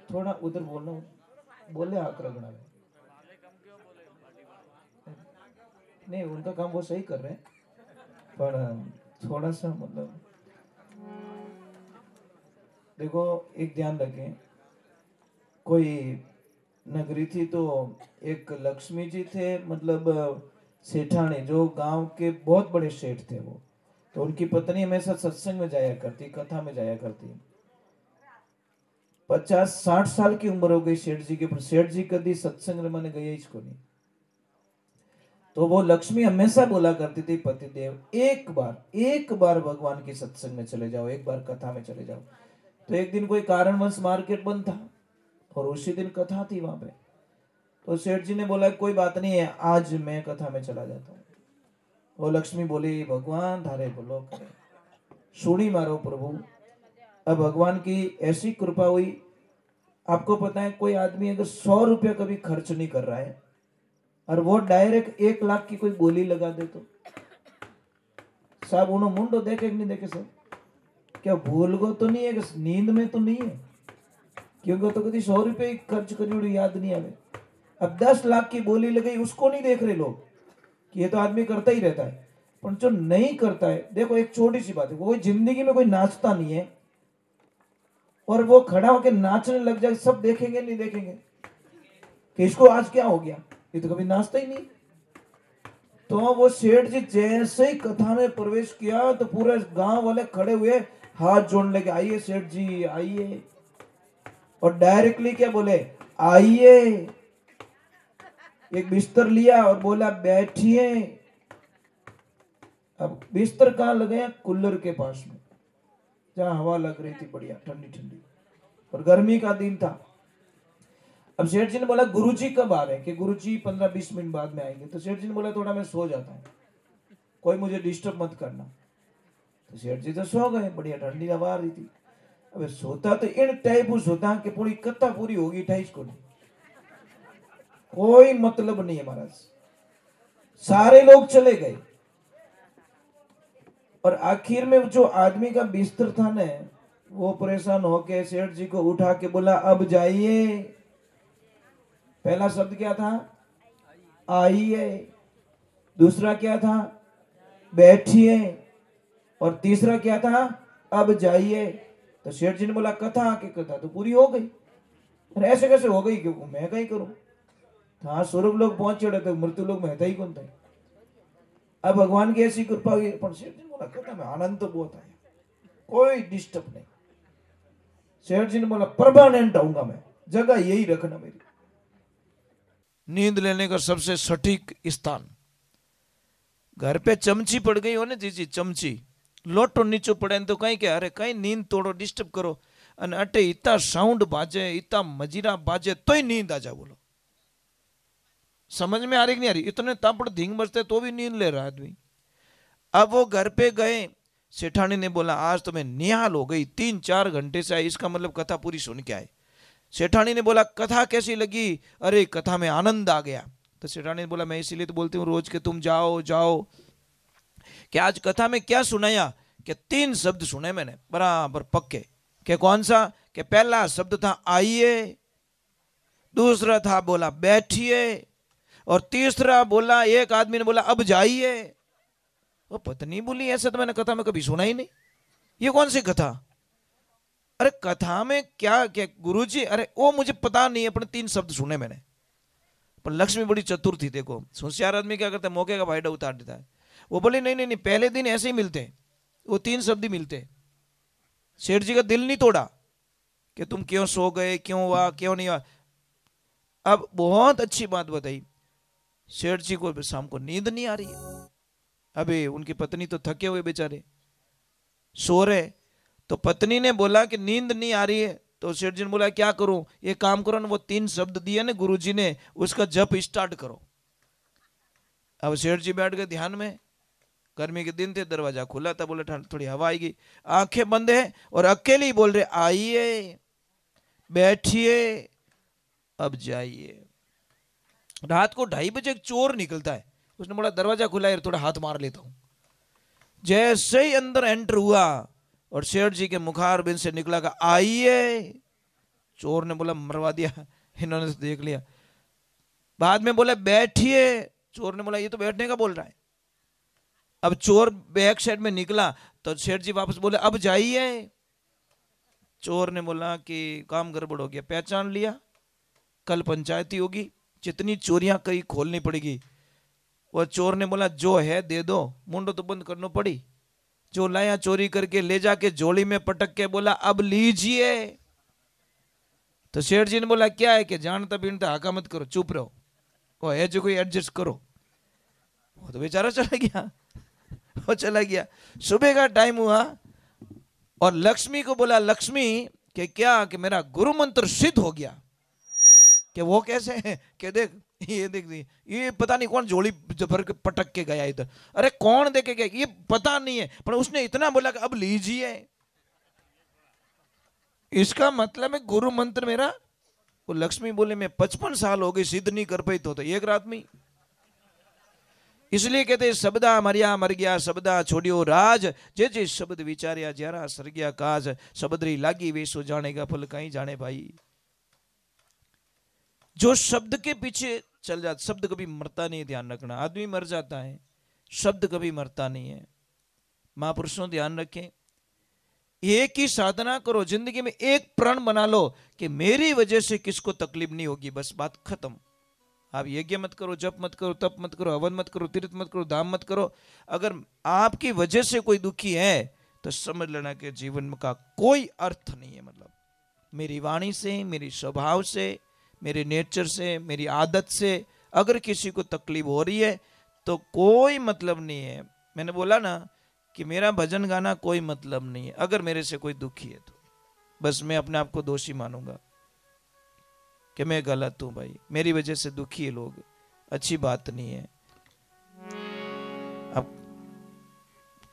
[SPEAKER 1] थोड़ा उधर बोलना, बोले आक्रमण में नहीं, उनका काम वो सही कर रहे हैं, पर थोड़ा सा मतलब देखो, एक ध्यान रखें, कोई नगरी थी तो एक लक्ष्मी जी थे, मतलब सेठानी, जो गांव के बहुत बड़े सेठ थे वो। तो उनकी पत्नी हमेशा सत्संग में जाया करती, कथा में जाया करती। 50-60 साल की उम्र हो गई सेठ जी की, पर सेठ जी कभी सत्संग में गए इसको नहीं। तो वो लक्ष्मी हमेशा बोला करती थी, पतिदेव एक बार भगवान के सत्संग में चले जाओ, एक बार कथा में चले जाओ। तो एक दिन कोई कारणवश मार्केट बंद था और उसी दिन कथा थी वहां पे। तो सेठ जी ने बोला कोई बात नहीं है, आज मैं कथा में चला जाता हूँ। वो लक्ष्मी बोली, भगवान धारे बोलो करे, सुनी मारो प्रभु। अब भगवान की ऐसी कृपा हुई। आपको पता है कोई आदमी अगर 100 रुपया कभी खर्च नहीं कर रहा है और वो डायरेक्ट 1 लाख की कोई बोली लगा दे तो साहब उन्होंने मुंडो देखे कि नहीं देखे सर? क्या भूल गो तो नहीं है कि नींद में तो नहीं है? क्योंकि तो कभी 100 रुपए खर्च करी याद नहीं आवे। अब 10 लाख की बोली लगाई, उसको नहीं देख रहे लोग कि ये तो आदमी करता ही रहता है। पर जो नहीं करता है, देखो एक छोटी सी बात है, कोई जिंदगी में कोई नाचता नहीं है और वो खड़ा होकर नाचने लग जाए, सब देखेंगे नहीं देखेंगे कि इसको आज क्या हो गया, ये तो कभी नाचता ही नहीं। तो वो सेठ जी जैसे ही कथा में प्रवेश किया तो पूरे गांव वाले खड़े हुए, हाथ जोड़ने लगे, आइए सेठ जी आइए। और डायरेक्टली क्या बोले, आइए। एक बिस्तर लिया और बोला बैठिए। अब बिस्तर कहां लगे? कूलर के पास में, जहां हवा लग रही थी बढ़िया ठंडी ठंडी, और गर्मी का दिन था। अब सेठ जी ने बोला गुरुजी कब आ रहे हैं? कि गुरुजी 15-20 मिनट बाद में आएंगे। तो सेठ जी ने बोला थोड़ा मैं सो जाता हूं, कोई मुझे डिस्टर्ब मत करना। तो सेठ जी तो सो गए, बढ़िया ठंडी हवा आ रही थी। अब सोता तो इन टाइप सोता कि पूरी कथा पूरी होगी 28 को, कोई मतलब नहीं है महाराज। सारे लोग चले गए और आखिर में जो आदमी का बिस्तर था ना, वो परेशान होके सेठ जी को उठा के बोला अब जाइए। पहला शब्द क्या था? आइए। दूसरा क्या था? बैठिए। और तीसरा क्या था? अब जाइए। तो सेठ जी ने बोला कथा की कथा तो पूरी हो गई। अरे ऐसे कैसे हो गई? क्यों मैं कहीं करूं? हाँ स्वर्ग लोग पहुंच चढ़े थे, मृत्यु लोग में था ही कौन था। अब भगवान की ऐसी कृपा हुई, पर सेठ जी ने बोला कथा में आनंद तो बहुत आया, कोई डिस्टर्ब नहीं। सेठ जी ने बोला परमानेंट आऊंगा मैं, जगह यही रखना मेरी। नींद लेने का सबसे सटीक स्थान, घर पे चमची पड़ गई हो ना जी, चमची लोटो नीचो पड़े तो कहीं क्या, अरे कहीं नींद तोड़ो डिस्टर्ब करो, અને अटे इतना साउंड बाजे, इतना मजीरा बाजे तो ही नींद आ जाए। बोलो समझ में आ रही कि नहीं आ रही? इतने तापड़ धींग बजते तो भी नींद ले रहा आदमी। अब वो घर पे गए, सेठानी ने बोला आज तो मैं निहाल हो गई, 3-4 घंटे से आई, इसका मतलब कथा पूरी सुन के आए। सेठानी ने बोला कथा कैसी लगी? अरे कथा में आनंद आ गया। तो सेठानी ने बोला मैं इसीलिए तो बोलती हूँ रोज के तुम जाओ जाओ। कि आज कथा में क्या सुनाया? कि 3 शब्द सुने मैंने बराबर पक्के। कि कौन सा? कि पहला शब्द था आइए, दूसरा था बोला बैठिए, और तीसरा बोला, एक आदमी ने बोला अब जाइए। वो पत्नी बोली ऐसे तो मैंने कथा में कभी सुना ही नहीं, ये कौन सी कथा? अरे कथा में क्या क्या गुरुजी? अरे वो मुझे पता नहीं है, पर 3 शब्द सुने मैंने। पर लक्ष्मी बड़ी चतुर थी, देखो होशियार आदमी क्या करता है, मौके का फायदा उतार देता है। वो बोले नहीं नहीं नहीं, पहले दिन ऐसे ही मिलते, वो 3 शब्द ही मिलते। सेठ जी का दिल नहीं तोड़ा कि तुम क्यों सो गए, क्यों हुआ, क्यों नहीं हुआ। अब बहुत अच्छी बात बताई, सेठ जी को शाम को नींद नहीं आ रही है। अबे उनकी पत्नी तो थके हुए बेचारे सो रहे। तो पत्नी ने बोला कि नींद नहीं आ रही है। तो सेठ जी ने बोला क्या करूं? ये काम करो ना, वो 3 शब्द दिए ना गुरुजी ने, उसका जप स्टार्ट करो। अब सेठ जी बैठ गए ध्यान में, गर्मी के दिन थे, दरवाजा खुला था, बोले थोड़ी हवा आएगी। आंखें बंद है और अकेले ही बोल रहे आइए, बैठिए, अब जाइए। रात को 2:30 बजे एक चोर निकलता है, उसने बोला दरवाजा खुला है, थोड़ा हाथ मार लेता हूं। जैसे ही अंदर एंटर हुआ और सेठ जी के मुखार बिन से निकला का आइए, चोर ने बोला मरवा दिया, इन्होंने तो देख लिया। बाद में बोला बैठिए, चोर ने बोला ये तो बैठने का बोल रहा है। अब चोर बैक साइड में निकला तो सेठ जी वापस बोले अब जाइए। चोर ने बोला कि काम गड़बड़ हो गया, पहचान लिया, कल पंचायती होगी, जितनी चोरियां कई खोलनी पड़ेगी। वो चोर ने बोला जो है दे दो, मुंडो तो बंद करना पड़ी। जो लाया चोरी करके ले जाके झोली में पटक के बोला अब लीजिए। तो सेठ जी ने बोला क्या है? कि जानता बीनता हाका मत करो, चुप रहो, वो है जो कोई एडजस्ट करो। वो तो बेचारा चला गया, वो चला गया। सुबह का टाइम हुआ और लक्ष्मी को बोला लक्ष्मी कि क्या? कि मेरा गुरु मंत्र सिद्ध हो गया। कि वो कैसे है? कि देख ये पता नहीं कौन झोली भर के पटक के गया इधर। अरे कौन देखे गया ये पता नहीं है, पर उसने इतना बोला कि अब लीजिए। इसका मतलब है गुरु मंत्र मेरा। वो लक्ष्मी बोले मैं 55 साल हो गई सिद्ध नहीं कर पाई, तो एक रात में। इसलिए कहते शब्दा मर्या मर गया, शब्दा छोड़ियो राज, जे जे शब्द विचार्या ज्यारा सर गया काज, शब्दरी लागी वेसो जानेगा फल कहीं जाने भाई। जो शब्द के पीछे चल जाता, शब्द कभी मरता नहीं, ध्यान रखना। आदमी मर जाता है, शब्द कभी मरता नहीं है। महापुरुषों ध्यान रखें, एक ही साधना करो, जिंदगी में एक प्रण बना लो कि मेरी वजह से किसको तकलीफ नहीं होगी, बस बात खत्म। आप यज्ञ मत करो, जप मत करो, तप मत करो, हवन मत करो, तीर्थ मत करो, दाम मत करो, अगर आपकी वजह से कोई दुखी है तो समझ लेना कि जीवन का कोई अर्थ नहीं है। मतलब मेरी वाणी से, मेरी स्वभाव से, मेरे नेचर से, मेरी आदत से अगर किसी को तकलीफ हो रही है तो कोई मतलब नहीं है। मैंने बोला ना कि मेरा भजन गाना कोई मतलब नहीं है। अगर मेरे से कोई दुखी है तो बस मैं अपने आप को दोषी मानूंगा कि मैं गलत हूं भाई, मेरी वजह से दुखी है लोग, अच्छी बात नहीं है। अब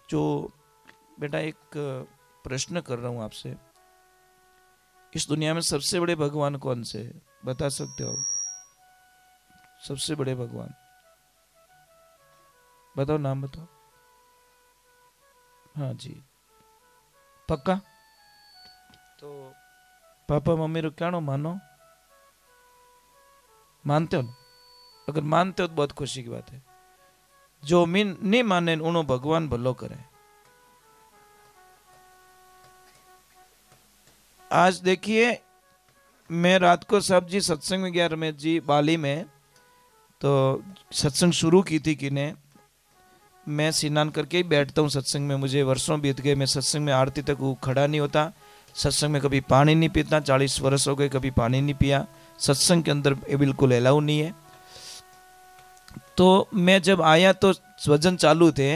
[SPEAKER 1] जो बेटा एक प्रश्न कर रहा हूं आपसे, इस दुनिया में सबसे बड़े भगवान कौन से है, बता सकते हो? सबसे बड़े भगवान बताओ, नाम बताओ। हाँ जी, पक्का? तो पापा मम्मी रो कहना मानो, मानते हो ना? अगर मानते हो तो बहुत खुशी की बात है। जो मीन नहीं माने उन्होंने भगवान भलो करे। आज देखिए, मैं रात को साहब जी सत्संग में गया, रमेश जी बाली में, तो सत्संग शुरू की थी किने, मैं स्नान करके ही बैठता हूँ सत्संग में, मुझे वर्षों बीत गए, मैं सत्संग में आरती तक खड़ा नहीं होता, सत्संग में कभी पानी नहीं पीता, 40 वर्ष हो गए कभी पानी नहीं पिया, सत्संग के अंदर ये बिल्कुल अलाउ नहीं है। तो मैं जब आया तो वजन चालू थे,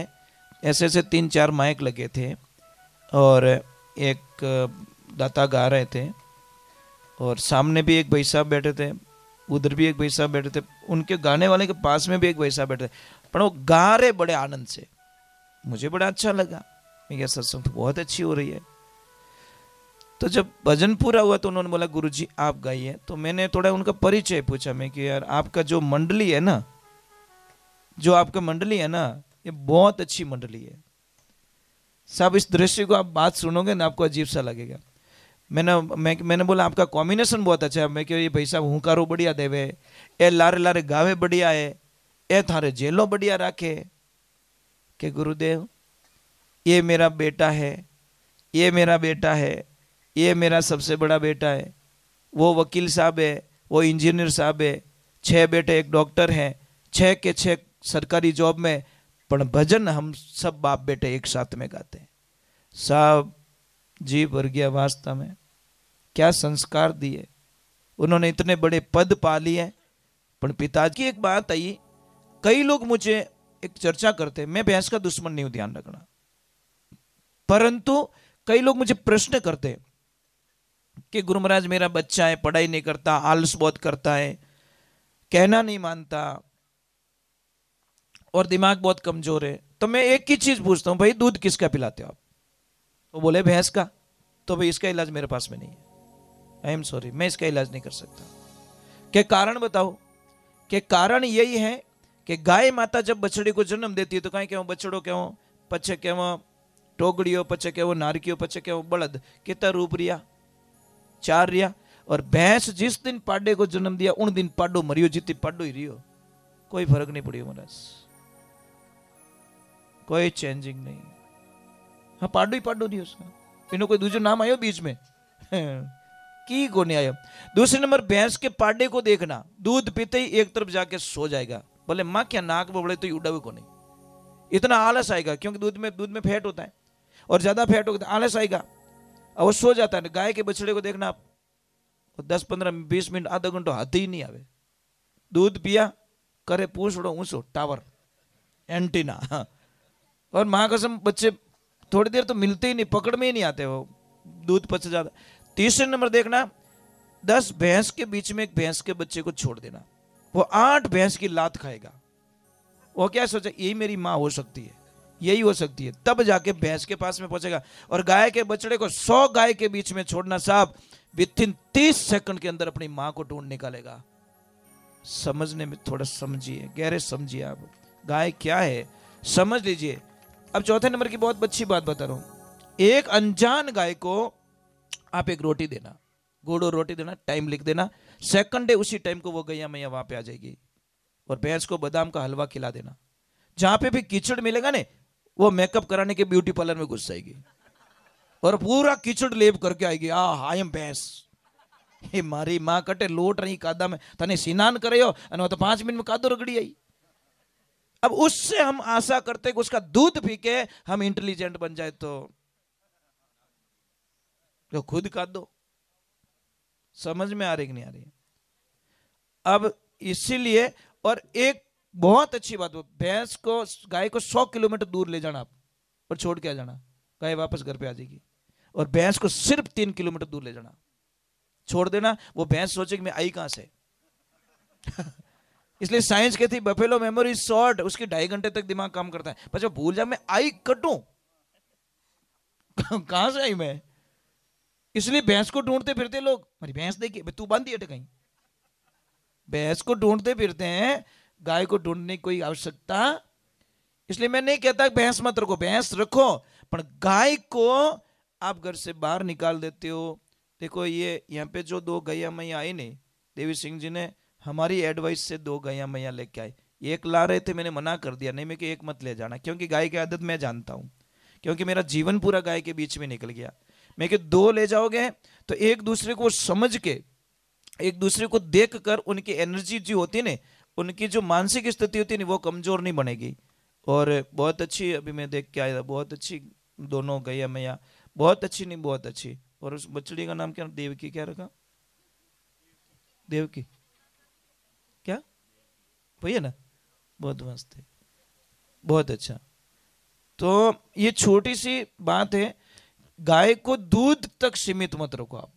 [SPEAKER 1] ऐसे ऐसे 3-4 माइक लगे थे और एक दाता गा रहे थे और सामने भी एक भाई साहब बैठे थे, उधर भी एक भाई साहब बैठे थे, उनके गाने वाले के पास में भी एक भाई साहब बैठे थे, पर वो गा रहे बड़े आनंद से। मुझे बड़ा अच्छा लगा, मैं क्या सत्संग तो बहुत अच्छी हो रही है। तो जब भजन पूरा हुआ तो उन्होंने बोला गुरुजी आप गाइए। तो मैंने थोड़ा उनका परिचय पूछा, मैं कि यार आपका जो मंडली है ना, जो आपका मंडली है ना, ये बहुत अच्छी मंडली है साहब। इस दृश्य को आप बात सुनोगे ना आपको अजीब सा लगेगा। मैंने बोला आपका कॉम्बिनेशन बहुत अच्छा है। मैं ये भाई साहब हुंकारो बढ़िया देवे, ए लारे लारे गावे बढ़िया है, ए थारे जेलो बढ़िया राखे। के गुरुदेव ये मेरा बेटा है, ये मेरा बेटा है, ये मेरा सबसे बड़ा बेटा है, वो वकील साहब है, वो इंजीनियर साहब है, 6 बेटे एक डॉक्टर हैं, 6 के 6 सरकारी जॉब में, पर भजन हम सब बाप बेटे एक साथ में गाते हैं। साहब जी भर गया वास्तव में, क्या संस्कार दिए उन्होंने, इतने बड़े पद पा लिए। पर पिताजी की एक बात आई, कई लोग मुझे एक चर्चा करते, मैं भैंस का दुश्मन नहीं हूं ध्यान रखना, परंतु कई लोग मुझे प्रश्न करते कि गुरु महाराज मेरा बच्चा है, पढ़ाई नहीं करता, आलस बहुत करता है, कहना नहीं मानता और दिमाग बहुत कमजोर है। तो मैं एक ही चीज पूछता हूं, भाई दूध किसका पिलाते हो आप? तो बोले भैंस का। तो भाई इसका इलाज मेरे पास में नहीं है, आई एम सॉरी, मैं इसका इलाज नहीं कर सकता। क्या कारण बताओ? कि कारण यही है कि गाय माता जब बछड़ी को जन्म देती है तो कहीं कहूँ बछड़ो कहूँ, पछे कहूँ टोगड़ियो, पछे कहूँ नारकियो, पछे कहूँ बलद, कितना रूप रिया? 4 रिया। और भैंस जिस दिन पाडे को जन्म दिया उन दिन पाडो मरियो, जितनी पाडो ही रियो, कोई फर्क नहीं पड़ियो महाराज, कोई चेंजिंग नहीं। हाँ पाडो ही पाडो रियो, इन्हों कोई दूसरा नाम आयो बीच में की को नहीं आयो। दूसरे नंबर भैंस के पाडे को देखना, दूध पीते ही एक तरफ जाके सो जाएगा, बोले माँ क्या नाक बबड़े तो उड़ावे को नहीं, इतना आलस आएगा क्योंकि दूध में फैट होता है और ज्यादा फैट होता है, आलस आएगा और वो सो जाता है। गाय के बछड़े को देखना आप, 10-15-20 मिनट आधा घंटा हाथ ही नहीं आवे, दूध पिया करे पूछड़ो ऊंचो टावर एंटीना, और माँ कसम बच्चे थोड़ी देर तो मिलते ही नहीं, पकड़ में ही नहीं आते, वो दूध पच जाता। तीसरे नंबर देखना, 10 भैंस के बीच में एक भैंस के बच्चे को छोड़ देना, वो 8 भैंस की लात खाएगा। वो क्या सोचा, यही मेरी माँ हो सकती है, यही हो सकती है, तब जाके भैंस के पास में पहुंचेगा। और गाय के बछड़े को 100 गाय के बीच में छोड़ना साहब, विथिन 30 सेकंड के अंदर अपनी माँ को ढूंढ निकालेगा। समझने में थोड़ा समझिए, गहरे समझिए आप। गाय क्या है समझ लीजिए। अब चौथे नंबर की बहुत अच्छी बात बता रहा हूं। एक अनजान गाय को आप एक रोटी देना, गुड़ और रोटी देना, टाइम लिख देना, सेकंड डे उसी टाइम को वो गैया मैया वहां पे आ जाएगी। और भैंस को बादाम का हलवा खिला देना। जहां पे भी कीचड़ मिलेगा ने, वो मेकअप कराने के ब्यूटी पार्लर में घुस जाएगी और पूरा कीचड़ लेप करके आएगी। आई एम भैंस, ये मारी मां कटे लोट रही कादा में तने स्नान करे हो, और तो 5 मिनट में कादो रगड़ी आई। अब उससे हम आशा करते कि उसका दूध पी के हम इंटेलिजेंट बन जाए, तो खुद कादो। समझ में आ रही कि नहीं आ रही? अब इसीलिए, और एक बहुत अच्छी बात, भैंस को गाय को 100 किलोमीटर दूर ले जाना आप और छोड़ के आ जाना, गाय वापस घर पे आ जाएगी। और भैंस को सिर्फ 3 किलोमीटर दूर ले जाना, छोड़ देना। वो भैंस सोचेगी मैं आई कहां से। इसलिए साइंस कहती है बफेलो मेमोरी शॉर्ट, उसकी 2.5 घंटे तक दिमाग काम करता है, पर जब भूल जा मैं आई कटूं कहां से आई मैं। इसलिए भैंस को ढूंढते फिरते लोग, मेरी भैंस देखिए, तू बांधी है कहीं। भैंस को ढूंढते फिरते हैं, गाय को ढूंढने की कोई आवश्यकता। इसलिए मैं नहीं कहता भैंस मत रखो, भैंस रखो, पर गाय को आप घर से बाहर निकाल देते हो। देखो ये यहाँ पे जो 2 गैया मैया आई नहीं, देवी सिंह जी ने हमारी एडवाइस से 2 गैया मैया लेके आए। एक ला रहे थे, मैंने मना कर दिया, नहीं मैं कि एक मत ले जाना, क्योंकि गाय की आदत मैं जानता हूं, क्योंकि मेरा जीवन पूरा गाय के बीच में निकल गया। मैं कि 2 ले जाओगे तो एक दूसरे को समझ के, एक दूसरे को देख कर उनकी एनर्जी जो होती है ना, उनकी जो मानसिक स्थिति होती है ना, वो कमजोर नहीं बनेगी। और बहुत अच्छी, अभी मैं देख के आया था, बहुत अच्छी दोनों गैया मैया, बहुत अच्छी, नहीं बहुत अच्छी। और उस बछड़ी का नाम क्या, देवकी क्या रखा? देवकी क्या भैया ना, बहुत मस्त है, बहुत अच्छा। तो ये छोटी सी बात है, गाय को दूध तक सीमित मत रखो आप।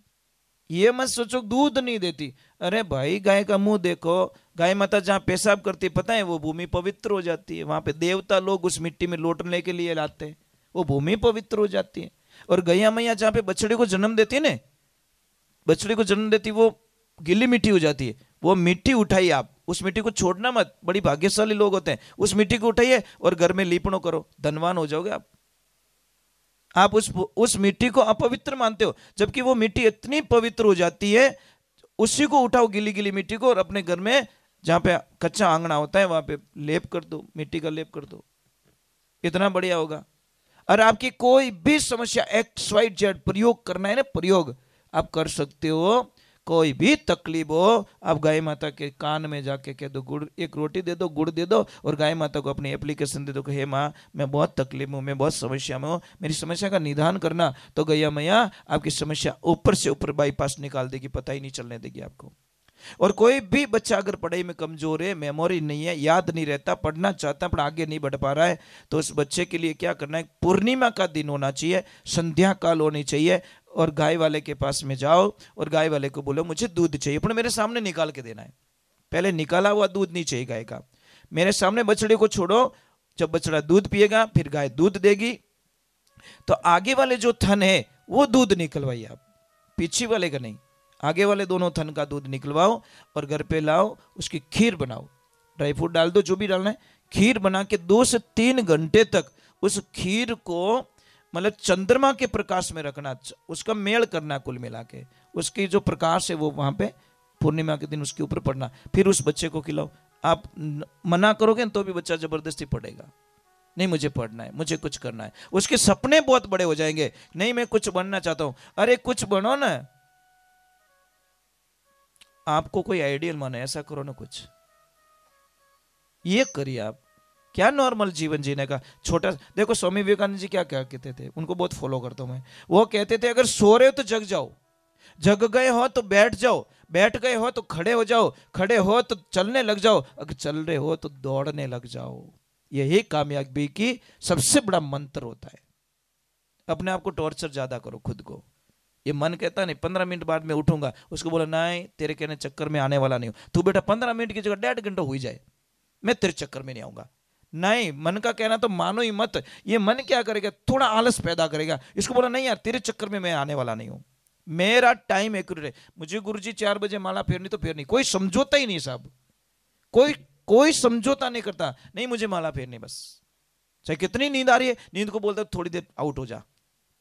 [SPEAKER 1] ये मत सोचो दूध नहीं देती, अरे भाई गाय का मुंह देखो, गाय माता जहां पेशाब करती पता है, वो भूमि पवित्र हो जाती है। वहां पे देवता लोग उस मिट्टी में लौटने के लिए लाते हैं, वो भूमि पवित्र हो जाती है। और गैया मैया जहां पे बछड़े को जन्म देती है ना, बछड़े को जन्म देती, वो गीली मिट्टी हो जाती है। वो मिट्टी उठाइए आप, उस मिट्टी को छोड़ना मत। बड़ी भाग्यशाली लोग होते हैं, उस मिट्टी को उठाइए और घर में लीपणों करो, धनवान हो जाओगे आप। आप उस मिट्टी को अपवित्र मानते हो, जबकि वो मिट्टी इतनी पवित्र हो जाती है। उसी को उठाओ, गीली गीली मिट्टी को, और अपने घर में जहां पे कच्चा आंगना होता है वहां पे लेप कर दो, मिट्टी का लेप कर दो, इतना बढ़िया होगा। और आपकी कोई भी समस्या XYZ प्रयोग करना है ना, प्रयोग आप कर सकते हो। कोई भी तकलीफ हो, आप गाय माता के कान में जाके कह दो, गुड़, एक रोटी दे दो, गुड़ दे दो, और गाय माता को अपनी एप्लीकेशन दे दो कि हे माँ मैं बहुत तकलीफ में हूँ, मैं बहुत समस्या में हूँ, मेरी समस्या का निदान करना। तो गैया मैया आपकी समस्या ऊपर से ऊपर बाईपास निकाल देगी, पता ही नहीं चलने देगी आपको। और कोई भी बच्चा अगर पढ़ाई में कमजोर है, मेमोरी नहीं है, याद नहीं रहता, पढ़ना चाहता है पर आगे नहीं बढ़ पा रहा है, तो उस बच्चे के लिए क्या करना है, पूर्णिमा का दिन होना चाहिए, संध्या काल होनी चाहिए, और गाय वाले के पास में जाओ और गाय वाले को बोलो मुझे दूध चाहिए, पर मेरे सामने निकाल के देना है। पहले निकाला हुआ दूध नहीं चाहिए गाय का, मेरे सामने बछड़े को छोड़ो, जब बछड़ा दूध पिएगा फिर गाय दूध देगी, तो आगे वाले जो थन है वो दूध निकलवाइए आप, पीछे वाले का नहीं, आगे वाले दोनों थन का दूध निकलवाओ और घर पे लाओ, उसकी खीर बनाओ, ड्राई फ्रूट डाल दो, जो भी डालना है, खीर बना के 2 से 3 घंटे तक उस खीर को मतलब चंद्रमा के प्रकाश में रखना, उसका मेल करना, कुल मिला के उसकी जो प्रकाश है वो वहां पे पूर्णिमा के दिन उसके ऊपर पड़ना, फिर उस बच्चे को खिलाओ। आप मना करोगे तो भी बच्चा जबरदस्ती पढ़ेगा, नहीं मुझे पढ़ना है, मुझे कुछ करना है, उसके सपने बहुत बड़े हो जाएंगे, नहीं मैं कुछ बनना चाहता हूं, अरे कुछ बनो ना, आपको कोई आइडियल माने, ऐसा करो ना कुछ, ये करिए आप। क्या नॉर्मल जीवन जीने का छोटा, देखो स्वामी विवेकानंद जी क्या क्या कहते थे, उनको बहुत फॉलो करता हूं मैं। वो कहते थे अगर सो रहे हो तो जग जाओ, जग गए हो तो बैठ जाओ, बैठ गए हो तो खड़े हो जाओ, खड़े हो तो चलने लग जाओ, अगर चल रहे हो तो दौड़ने लग जाओ। यही कामयाबी की सबसे बड़ा मंत्र होता है। अपने आप को टॉर्चर ज्यादा करो खुद को। ये मन कहता नहीं 15 मिनट बाद मैं उठूंगा, उसको बोला नहीं तेरे कहने चक्कर में आने वाला नहीं हूं, तू बेटा 15 मिनट की जगह 1.5 घंटा हुई जाए, मैं तेरे चक्कर में नहीं आऊंगा। नहीं, मन का कहना तो मानो ही मत। ये मन क्या करेगा, थोड़ा आलस पैदा करेगा, इसको बोला नहीं यार तेरे चक्कर में मैं आने वाला नहीं हूं, मेरा टाइम एक्यूरेट है, मुझे गुरुजी 4 बजे माला फेरनी तो फेरनी, कोई समझौता ही नहीं साहब, कोई कोई समझौता नहीं करता, नहीं मुझे माला फेरनी बस, चाहे कितनी नींद आ रही है, नींद को बोलता थोड़ी देर आउट हो जा,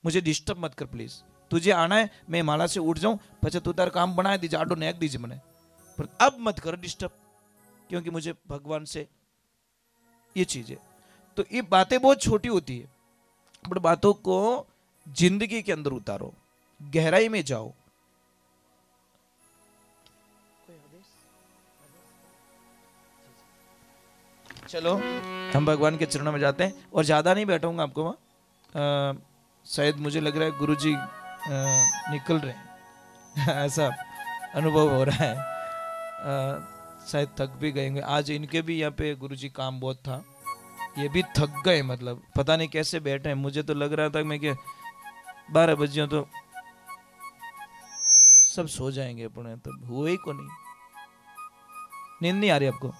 [SPEAKER 1] मुझे डिस्टर्ब मत कर प्लीज, तुझे आना है मैं माला से उठ जाऊं પછી तू तार काम बनाए दीजिए, आडो नेक दीजिए मैंने, पर अब मत कर डिस्टर्ब, क्योंकि मुझे भगवान से ये चीज है। तो ये बातें बहुत छोटी होती है, बट बातों को जिंदगी के अंदर उतारो, गहराई में जाओ। चलो हम भगवान के चरणों में जाते हैं, और ज्यादा नहीं बैठूंगा आपको वहां, शायद मुझे लग रहा है गुरुजी निकल रहे हैं ऐसा अनुभव हो रहा है, शायद थक भी गए होंगे आज, इनके भी यहाँ पे गुरुजी काम बहुत था, ये भी थक गए, मतलब पता नहीं कैसे बैठे हैं, मुझे तो लग रहा था मैं कि 12 बजे तो सब सो जाएंगे अपने, तब हुए ही को नहीं, नींद नहीं आ रही आपको?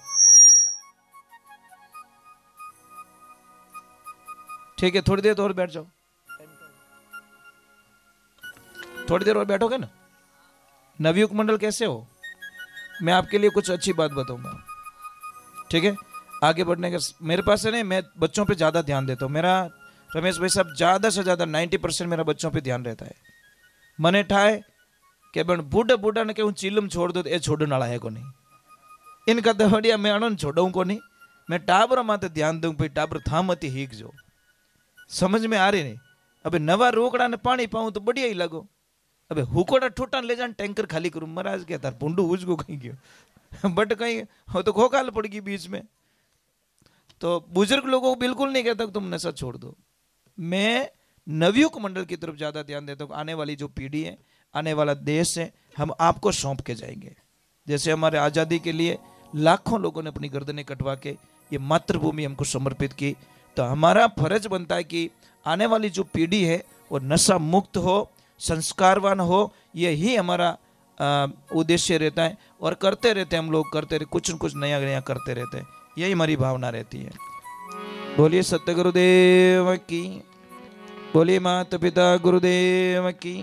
[SPEAKER 1] ठीक है, थोड़ी देर तो और बैठ जाओ, थोड़ी देर और बैठोगे ना। नवयुग मंडल कैसे हो, मैं आपके लिए कुछ अच्छी बात बताऊंगा, ठीक है? आगे बढ़ने का मेरे पास है नहीं, मैं बच्चों पे ज्यादा ध्यान देता हूँ, मेरा रमेश भाई साहब ज्यादा से ज्यादा 90% मेरा बच्चों पे ध्यान रहता है। मने ठाए कि बन बूढ़ा बूढ़ा ने कहूँ चिलम छोड़ दो, ये छोड़ने वाला है को नहीं, इनका दवड़िया मैं अणन छोड़ू को नहीं, मैं टाबर माते ध्यान दूं, भाई टाबर था मती हीक जो, समझ में आ रही नहीं। अबे नवा रोकड़ा ने पानी पाऊं तो बढ़िया ही लगो, अबे हुकोड़ा ठोटा ले जान टैंकर खाली करूं, महाराज क्या तार पुंडू उजगो कहीं गयो बट कहीं हो तो खोखाल पड़ गई बीच में। तो बुजुर्ग लोगों को बिल्कुल नहीं कहता तुम नशा छोड़ दो, मैं नवयुग मंडल की तरफ ज्यादा ध्यान देता हूँ। आने वाली जो पीढ़ी है, आने वाला देश है, हम आपको सौंप के जाएंगे। जैसे हमारे आजादी के लिए लाखों लोगों ने अपनी गर्दनें कटवा के ये मातृभूमि हमको समर्पित की, तो हमारा फर्ज बनता है कि आने वाली जो पीढ़ी है वो नशा मुक्त हो, संस्कारवान हो, यही हमारा उद्देश्य रहता है, और करते रहते हैं हम लोग, करते रहते कुछ न कुछ नया नया करते रहते हैं, यही हमारी भावना रहती है। बोलिए सत्य गुरुदेव की, बोलिए माता पिता गुरुदेव की।